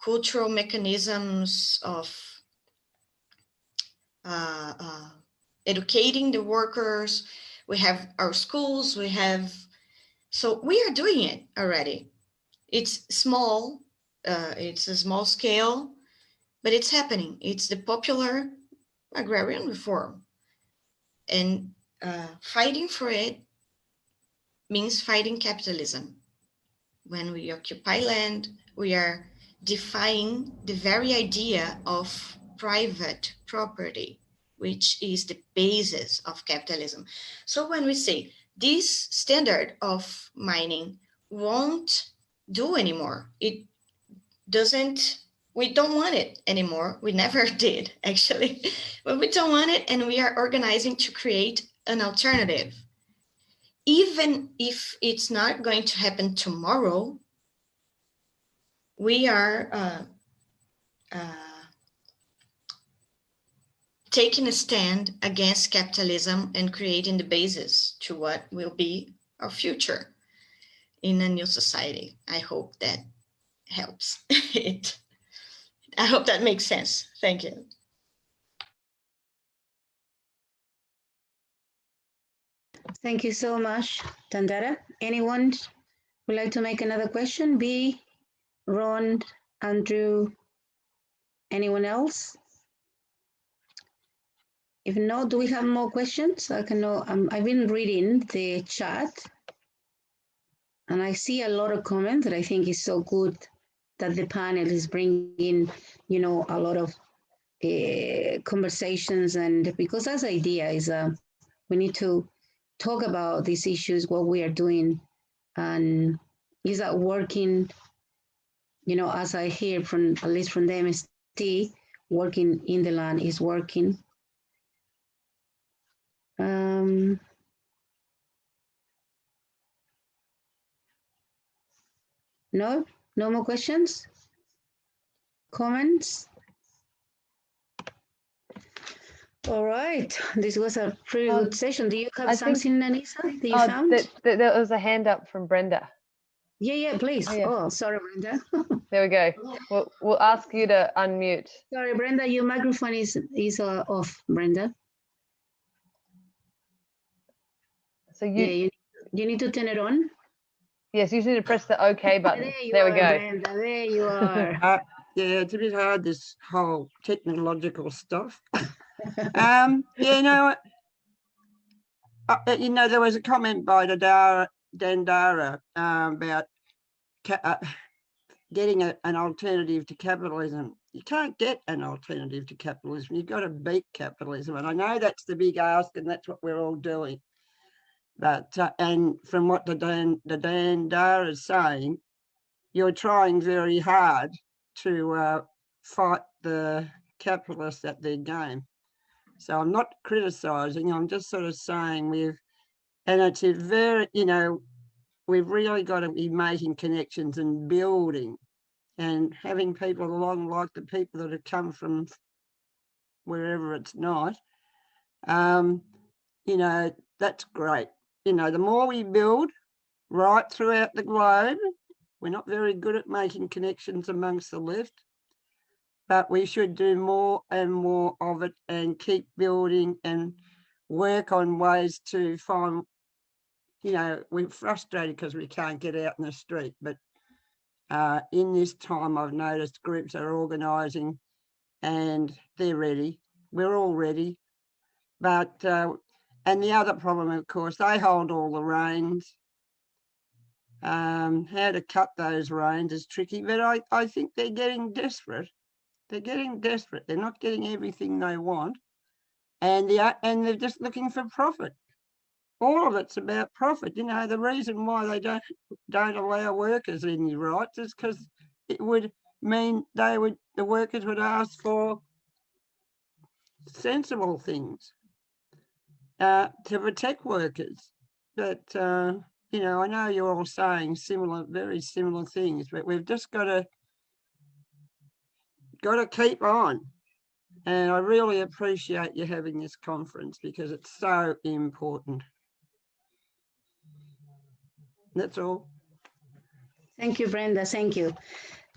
cultural mechanisms of educating the workers. We have our schools, so we are doing it already. It's small, it's a small scale, but it's happening. It's the popular agrarian reform. And fighting for it means fighting capitalism. When we occupy land, we are defying the very idea of private property, which is the basis of capitalism. So when we say this standard of mining won't do anymore, it doesn't, we don't want it anymore. We never did, actually, but we don't want it, and we are organizing to create an alternative. Even if it's not going to happen tomorrow, we are taking a stand against capitalism and creating the basis to what will be our future in a new society. I hope that helps. I hope that makes sense. Thank you. Thank you so much, Tandara. Anyone would like to make another question? B, Ron, Andrew, anyone else? If not, do we have more questions? I can know. I've been reading the chat, and I see a lot of comments that I think is so good that the panel is bringing, you know, a lot of conversations, and because that's the idea is we need to talk about these issues, what we are doing, and is that working, you know, as I hear from, at least from the MST, working in the land is working. No more questions? Comments? All right, this was a pretty good session. Do you have something, Anissa, that you found? There was a hand up from Brenda. Yeah, please. Oh, yeah. Oh, sorry, Brenda. There we go. We'll ask you to unmute. Sorry, Brenda, your microphone is off, Brenda. So you need to turn it on. Yes, you just need to press the OK button. There we go. Brenda, there you are. Yeah, it's a bit hard, this whole technological stuff. Yeah, there was a comment by Dandara about getting an alternative to capitalism. You can't get an alternative to capitalism. You've got to beat capitalism. And I know that's the big ask, and that's what we're all doing. But, and from what the Dandara is saying, you're trying very hard to fight the capitalists at their game. So I'm not criticising, I'm just sort of saying and it's a very, you know, we've really got to be making connections and building and having people along like the people that have come from wherever it's not, you know, that's great. You know, the more we build right throughout the globe, we're not very good at making connections amongst the left, but we should do more and more of it and keep building and work on ways to find, you know, we're frustrated because we can't get out in the street, but in this time I've noticed groups are organising and they're ready. We're all ready. But, and the other problem, of course, they hold all the reins. How to cut those reins is tricky, but I think they're getting desperate. They're getting desperate. They're not getting everything they want, and they're just looking for profit. All of it's about profit. You know, the reason why they don't allow workers any rights is because it would mean the workers would ask for sensible things to protect workers. But you know, I know you're all saying very similar things, but we've just got to keep on. And I really appreciate you having this conference because it's so important. That's all. Thank you, Brenda. Thank you.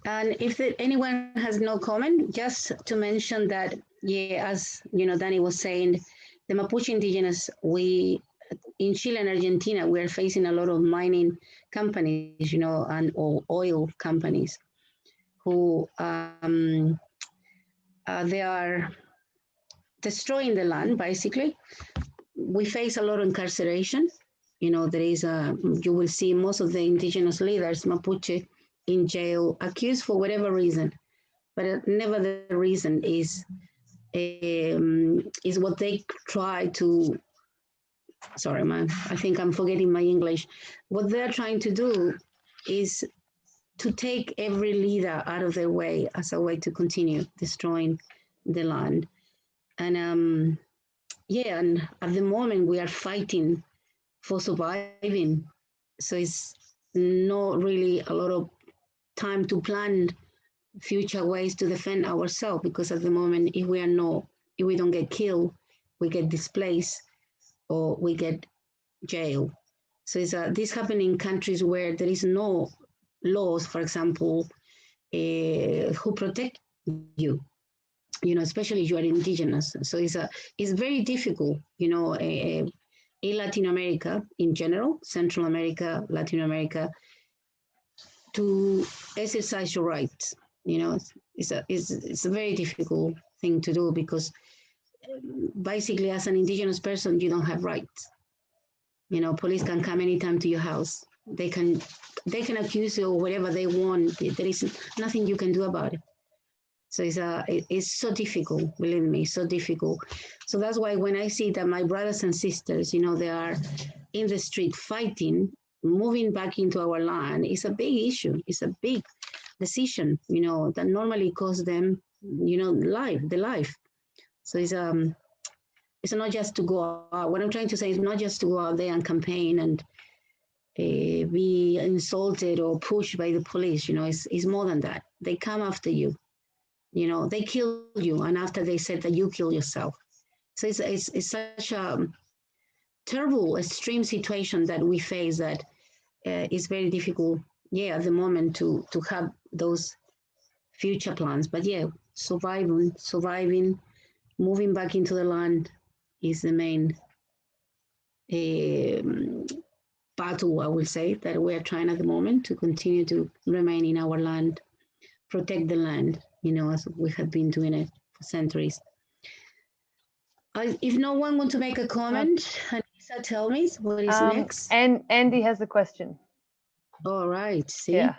And if anyone has no comment, just to mention that, yeah, as you know, Danny was saying, the Mapuche indigenous, in Chile and Argentina, we are facing a lot of mining companies, you know, and oil companies who they are destroying the land, basically. We face a lot of incarceration. You know, there is you will see most of the indigenous leaders, Mapuche, in jail, accused for whatever reason, but never the reason is what they try to, sorry, I think I'm forgetting my English. What they're trying to do is to take every leader out of their way as a way to continue destroying the land. And yeah, and at the moment we are fighting for surviving. So it's not really a lot of time to plan future ways to defend ourselves, because at the moment, if we don't get killed, we get displaced or we get jailed. So it's this happens in countries where there is no laws, for example, who protect you. You know, especially if you are indigenous. So it's very difficult, you know, in Latin America in general, Central America, Latin America, to exercise your rights. You know, it's a very difficult thing to do, because basically as an indigenous person, you don't have rights. You know, police can come anytime to your house. They can accuse you of whatever they want. There is nothing you can do about it. So it's so difficult, believe me, so difficult. So that's why when I see that my brothers and sisters, you know, they are in the street fighting, moving back into our land, it's a big issue. It's a big decision, you know, that normally costs them, you know, the life. So it's not just to go out. What I'm trying to say is not just to go out there and campaign and be insulted or pushed by the police. You know, it's more than that. They come after you. You know, they kill you, and after they said that you kill yourself. So it's such a terrible, extreme situation that we face that it's very difficult, yeah, at the moment to have those future plans. But yeah, surviving, moving back into the land is the main battle, I will say, that we are trying at the moment to continue to remain in our land, protect the land, you know, as we have been doing it for centuries. If no one wants to make a comment, Anissa, tell me what is next. And Andy has a question. All right, see? Yeah.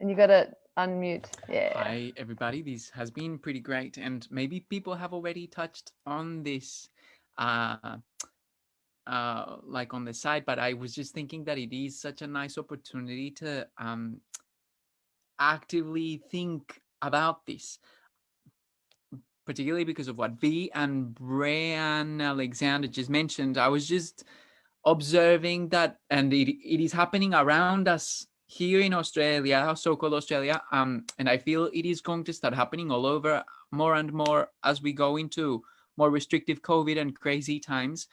And you got to unmute. Yeah. Hi, everybody. This has been pretty great. And maybe people have already touched on this, like on the side, but I was just thinking that it is such a nice opportunity to actively think about this, particularly because of what Vi and Brian Alexander just mentioned. I was just observing that, and it is happening around us here in Australia, so-called Australia, and I feel it is going to start happening all over more and more as we go into more restrictive COVID and crazy times.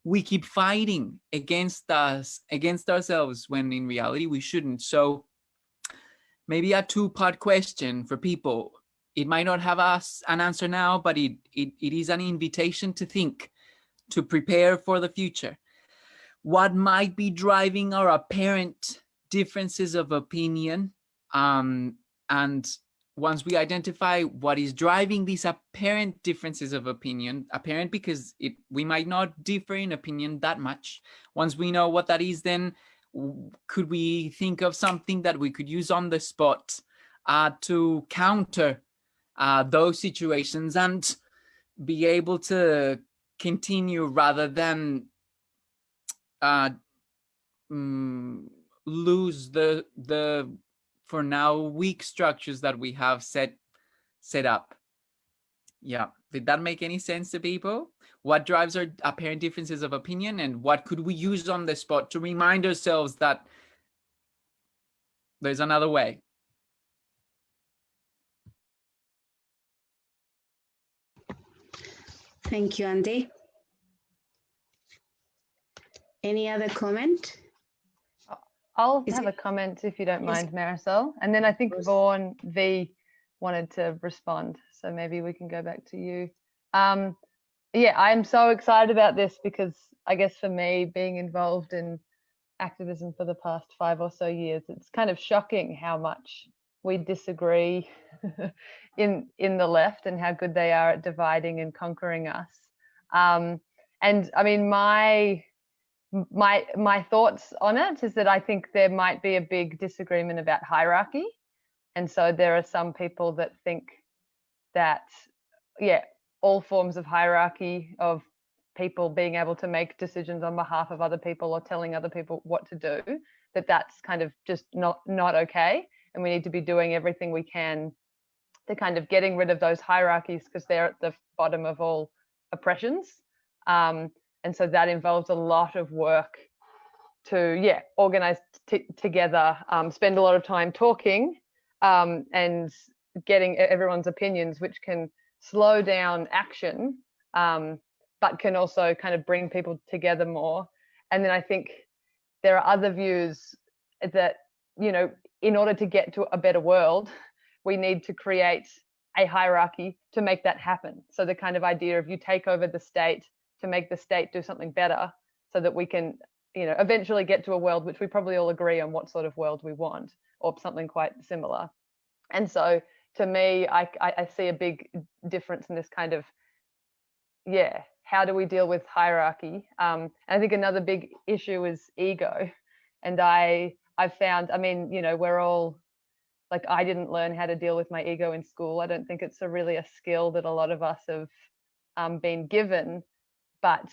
We keep fighting against ourselves, when in reality we shouldn't. So maybe a two-part question for people. It might not have an answer now, but it is an invitation to think, to prepare for the future. What might be driving our apparent differences of opinion? And once we identify what is driving these apparent differences of opinion, apparent because we might not differ in opinion that much. Once we know what that is, then could we think of something that we could use on the spot to counter those situations and be able to continue rather than lose the for now weak structures that we have set up? Yeah, did that make any sense to people? What drives our apparent differences of opinion, and what could we use on the spot to remind ourselves that there's another way? Thank you, Andy. Any other comment? I'll have a comment if you don't mind, Marisol. And then I think Vaughan V wanted to respond. So maybe we can go back to you. yeah, I'm so excited about this because I guess for me, being involved in activism for the past 5 or so years, it's kind of shocking how much we disagree in the left and how good they are at dividing and conquering us. And I mean, my thoughts on it is that I think there might be a big disagreement about hierarchy. And so there are some people that think that, yeah, all forms of hierarchy, of people being able to make decisions on behalf of other people or telling other people what to do, that's kind of just not okay. And we need to be doing everything we can to kind of getting rid of those hierarchies, because they're at the bottom of all oppressions. And so that involves a lot of work to, yeah, organize together, spend a lot of time talking, and getting everyone's opinions, which can slow down action, but can also kind of bring people together more. And then I think there are other views that, you know, in order to get to a better world, we need to create a hierarchy to make that happen. So the kind of idea of you take over the state to make the state do something better, so that we can, you know, eventually get to a world which we probably all agree on what sort of world we want, or something quite similar. And so to me, I see a big difference in this kind of, yeah, how do we deal with hierarchy? And I think another big issue is ego. And I've found, I mean, you know, we're all, like, I didn't learn how to deal with my ego in school. I don't think it's really a skill that a lot of us have been given. But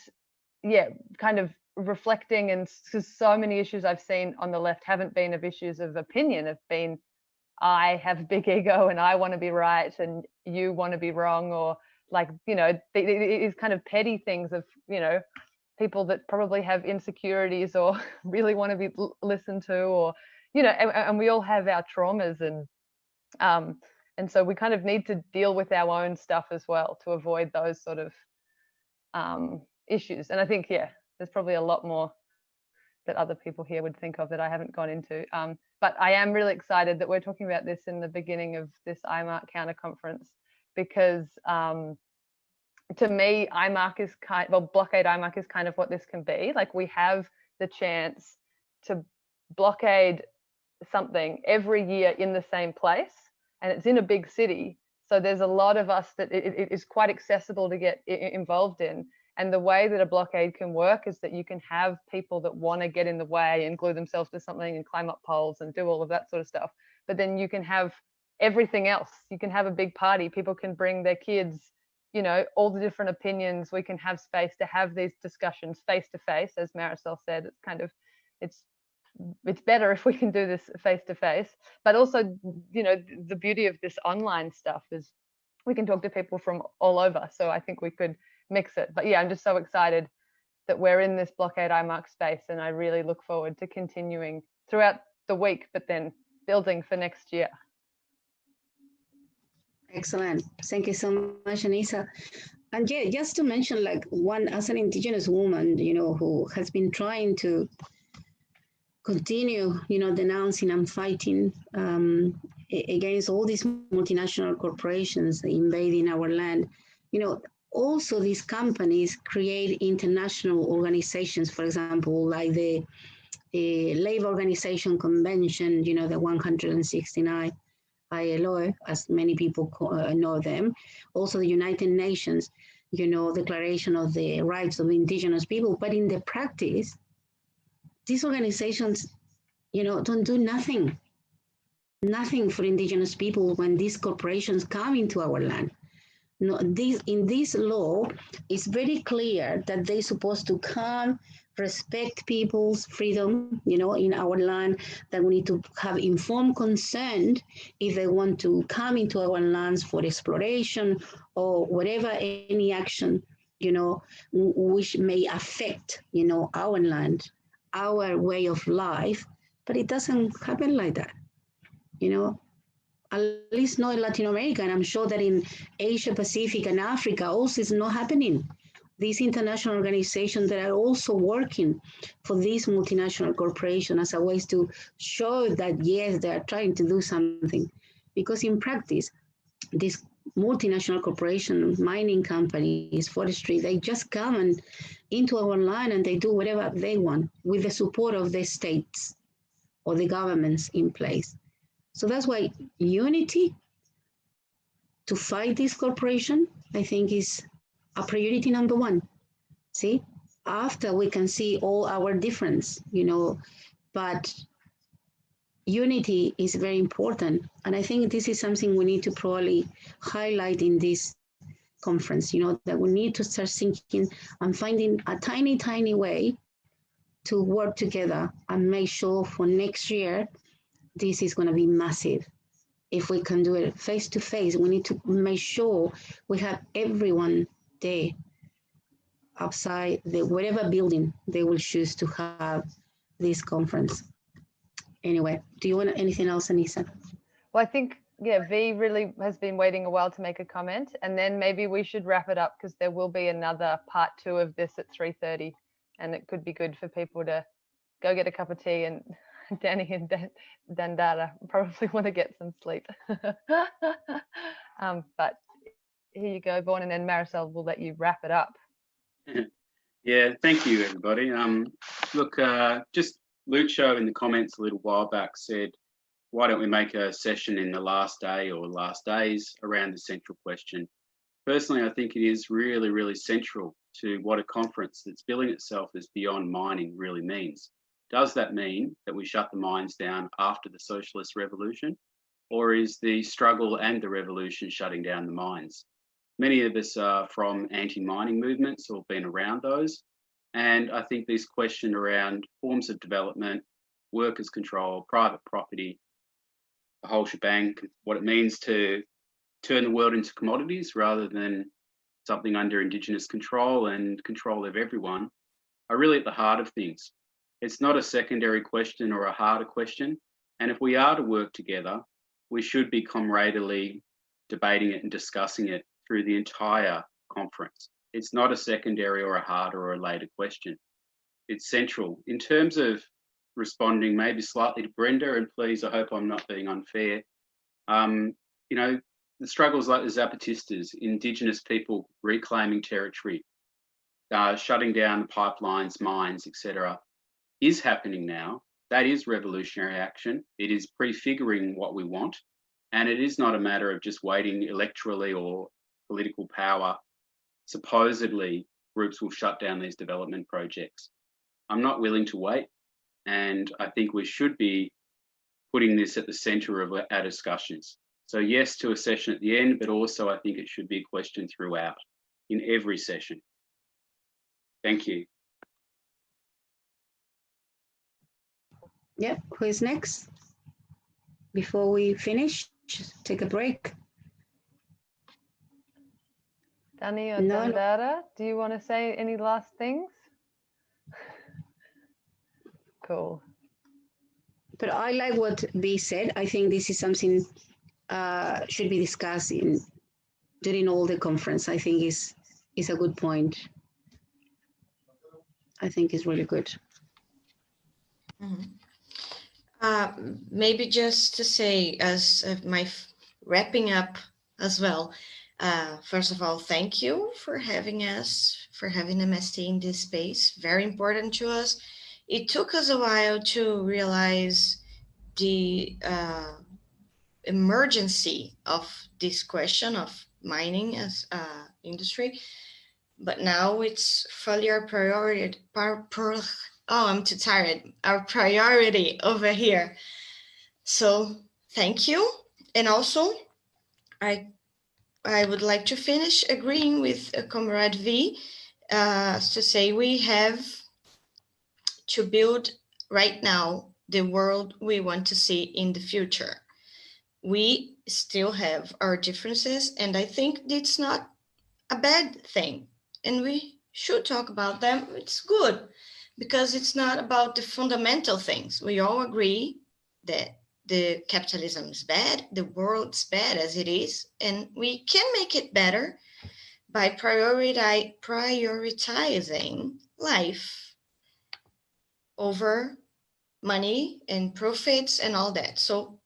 yeah, kind of reflecting, and because so many issues I've seen on the left haven't been of issues of opinion, have been, I have a big ego and I want to be right and you want to be wrong, or like, you know, it is kind of petty things of, you know, people that probably have insecurities or really want to be listened to, or, you know, and we all have our traumas, and so we kind of need to deal with our own stuff as well to avoid those sort of issues. And I think, yeah, there's probably a lot more that other people here would think of that I haven't gone into. But I am really excited that we're talking about this in the beginning of this Imarc counter conference, because to me, Imarc is blockade Imarc is kind of what this can be. Like, we have the chance to blockade something every year in the same place, and it's in a big city. So there's a lot of us that it is quite accessible to get involved in. And the way that a blockade can work is that you can have people that want to get in the way and glue themselves to something and climb up poles and do all of that sort of stuff. But then you can have everything else. You can have a big party. People can bring their kids, you know, all the different opinions. We can have space to have these discussions face to face, as Marisol said. It's kind of, it's better if we can do this face to face. But also, you know, the beauty of this online stuff is we can talk to people from all over. So I think we could mix it. But yeah, I'm just so excited that we're in this blockade Imarc space, and I really look forward to continuing throughout the week, but then building for next year. Excellent. Thank you so much, Anissa. And yeah, just to mention, like, one, as an Indigenous woman, you know, who has been trying to continue, you know, denouncing and fighting against all these multinational corporations invading our land, you know, also these companies create international organizations, for example, like the Labor Organization Convention, you know, the 169 ILO, as many people know them. Also the United Nations, you know, Declaration of the Rights of Indigenous People. But in the practice, these organizations, you know, don't do nothing for Indigenous people when these corporations come into our land. No, in this law, it's very clear that they're supposed to come, respect people's freedom, you know, in our land, that we need to have informed consent if they want to come into our lands for exploration or whatever, any action, you know, which may affect, you know, our land, our way of life. But it doesn't happen like that, you know. At least not in Latin America, and I'm sure that in Asia Pacific and Africa also is not happening. These international organizations that are also working for these multinational corporations as a way to show that, yes, they are trying to do something. Because in practice, these multinational corporations, mining companies, forestry, they just come and into our land and they do whatever they want with the support of the states or the governments in place. So that's why unity to fight this corporation, I think, is a priority number one. See, after we can see all our difference, you know, but unity is very important. And I think this is something we need to probably highlight in this conference, you know, that we need to start thinking and finding a tiny, tiny way to work together and make sure for next year, this is going to be massive. If we can do it face to face, we need to make sure we have everyone there outside the whatever building they will choose to have this conference. Anyway, do you want anything else, Anissa? Well, I think, yeah, V really has been waiting a while to make a comment, and then maybe we should wrap it up because there will be another part 2 of this at 3:30, and it could be good for people to go get a cup of tea, and Danny and Dandara probably want to get some sleep. But here you go, Vaughan, and then Marisol will let you wrap it up. Yeah, thank you, everybody. Look, just Lucho in the comments a little while back said, why don't we make a session in the last day or last days around the central question? Personally, I think it is really, really central to what a conference that's billing itself as beyond mining really means. Does that mean that we shut the mines down after the socialist revolution, or is the struggle and the revolution shutting down the mines? Many of us are from anti-mining movements or been around those. And I think this question around forms of development, workers' control, private property, the whole shebang, what it means to turn the world into commodities rather than something under Indigenous control and control of everyone, are really at the heart of things. It's not a secondary question or a harder question. And if we are to work together, we should be camaraderie debating it and discussing it through the entire conference. It's not a secondary or a harder or a later question. It's central. In terms of responding maybe slightly to Brenda, and please, I hope I'm not being unfair, you know, the struggles like the Zapatistas, Indigenous people reclaiming territory, shutting down the pipelines, mines, etc., is happening now. That is revolutionary action. It is prefiguring what we want. And it is not a matter of just waiting electorally or political power. Supposedly, groups will shut down these development projects. I'm not willing to wait. And I think we should be putting this at the centre of our discussions. So yes to a session at the end, but also I think it should be a question throughout in every session. Thank you. Yeah, who is next? Before we finish, take a break. Danny or Dandara, do you want to say any last things? Cool. But I like what B said. I think this is something should be discussed during all the conference. I think is a good point. I think it's really good. Mm-hmm. Maybe just to say, as my wrapping up as well, first of all, thank you for having us, for having MST in this space. Very important to us. It took us a while to realize the emergency of this question of mining as industry, but now it's fully our priority. Oh, I'm too tired. Our priority over here. So thank you. And also, I would like to finish agreeing with Comrade V to say we have to build right now the world we want to see in the future. We still have our differences, and I think it's not a bad thing. And we should talk about them. It's good, because it's not about the fundamental things. We all agree that the capitalism is bad, the world's bad as it is, and we can make it better by prioritizing life over money and profits and all that. So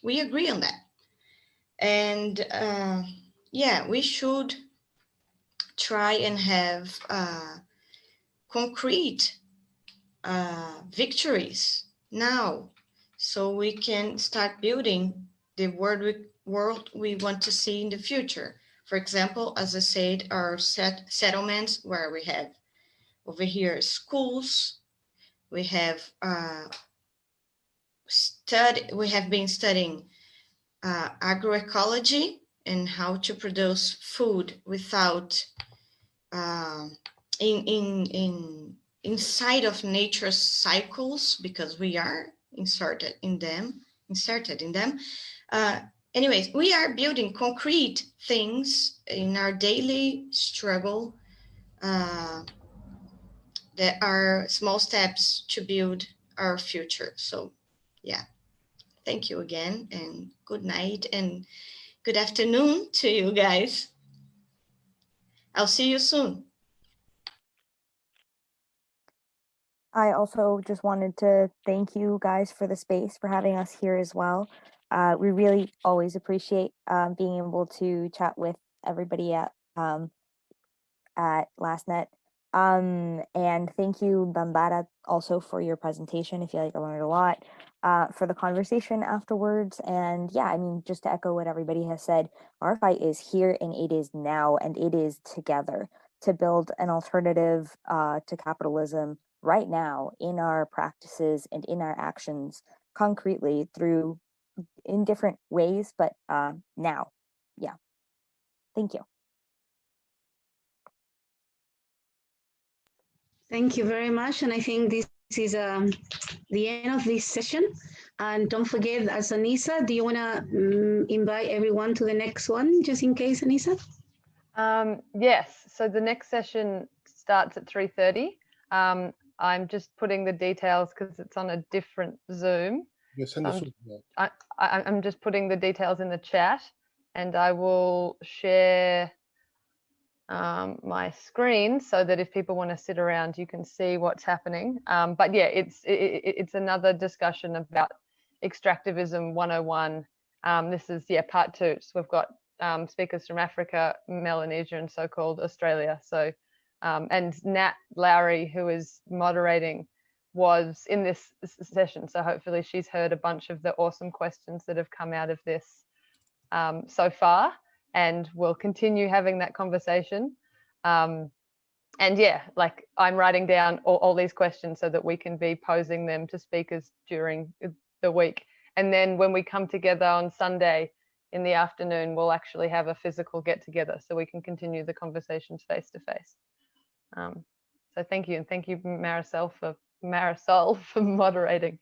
we agree on that. And yeah, we should try and have concrete victories now, so we can start building the world we want to see in the future. For example, as I said, our settlements where we have over here schools, we have been studying agroecology and how to produce food without inside of nature's cycles, because we are inserted in them. Anyways, we are building concrete things in our daily struggle that are small steps to build our future. So yeah, thank you again, and good night and good afternoon to you guys. I'll see you soon. I also just wanted to thank you guys for the space, for having us here as well. We really always appreciate being able to chat with everybody at LastNet. And thank you, Bambara, also for your presentation. I feel like I learned a lot, for the conversation afterwards. And yeah, I mean, just to echo what everybody has said, our fight is here and it is now, and it is together to build an alternative to capitalism right now in our practices and in our actions concretely in different ways, but now. Yeah. Thank you. Thank you very much. And I think this is the end of this session. And don't forget, as Anissa, do you want to invite everyone to the next one, just in case, Anissa? Yes, so the next session starts at 3:30. I'm just putting the details because it's on a different Zoom. I'm just putting the details in the chat, and I will share my screen so that if people want to sit around, you can see what's happening. But yeah, it's another discussion about extractivism 101. This is part 2. So we've got speakers from Africa, Melanesia, and so-called Australia. So and Nat Lowry, who is moderating, was in this session. So hopefully she's heard a bunch of the awesome questions that have come out of this so far, and we'll continue having that conversation. And yeah, like I'm writing down all these questions so that we can be posing them to speakers during the week. And then when we come together on Sunday in the afternoon, we'll actually have a physical get together so we can continue the conversations face to face. So thank you, and thank you, Marisol, for moderating.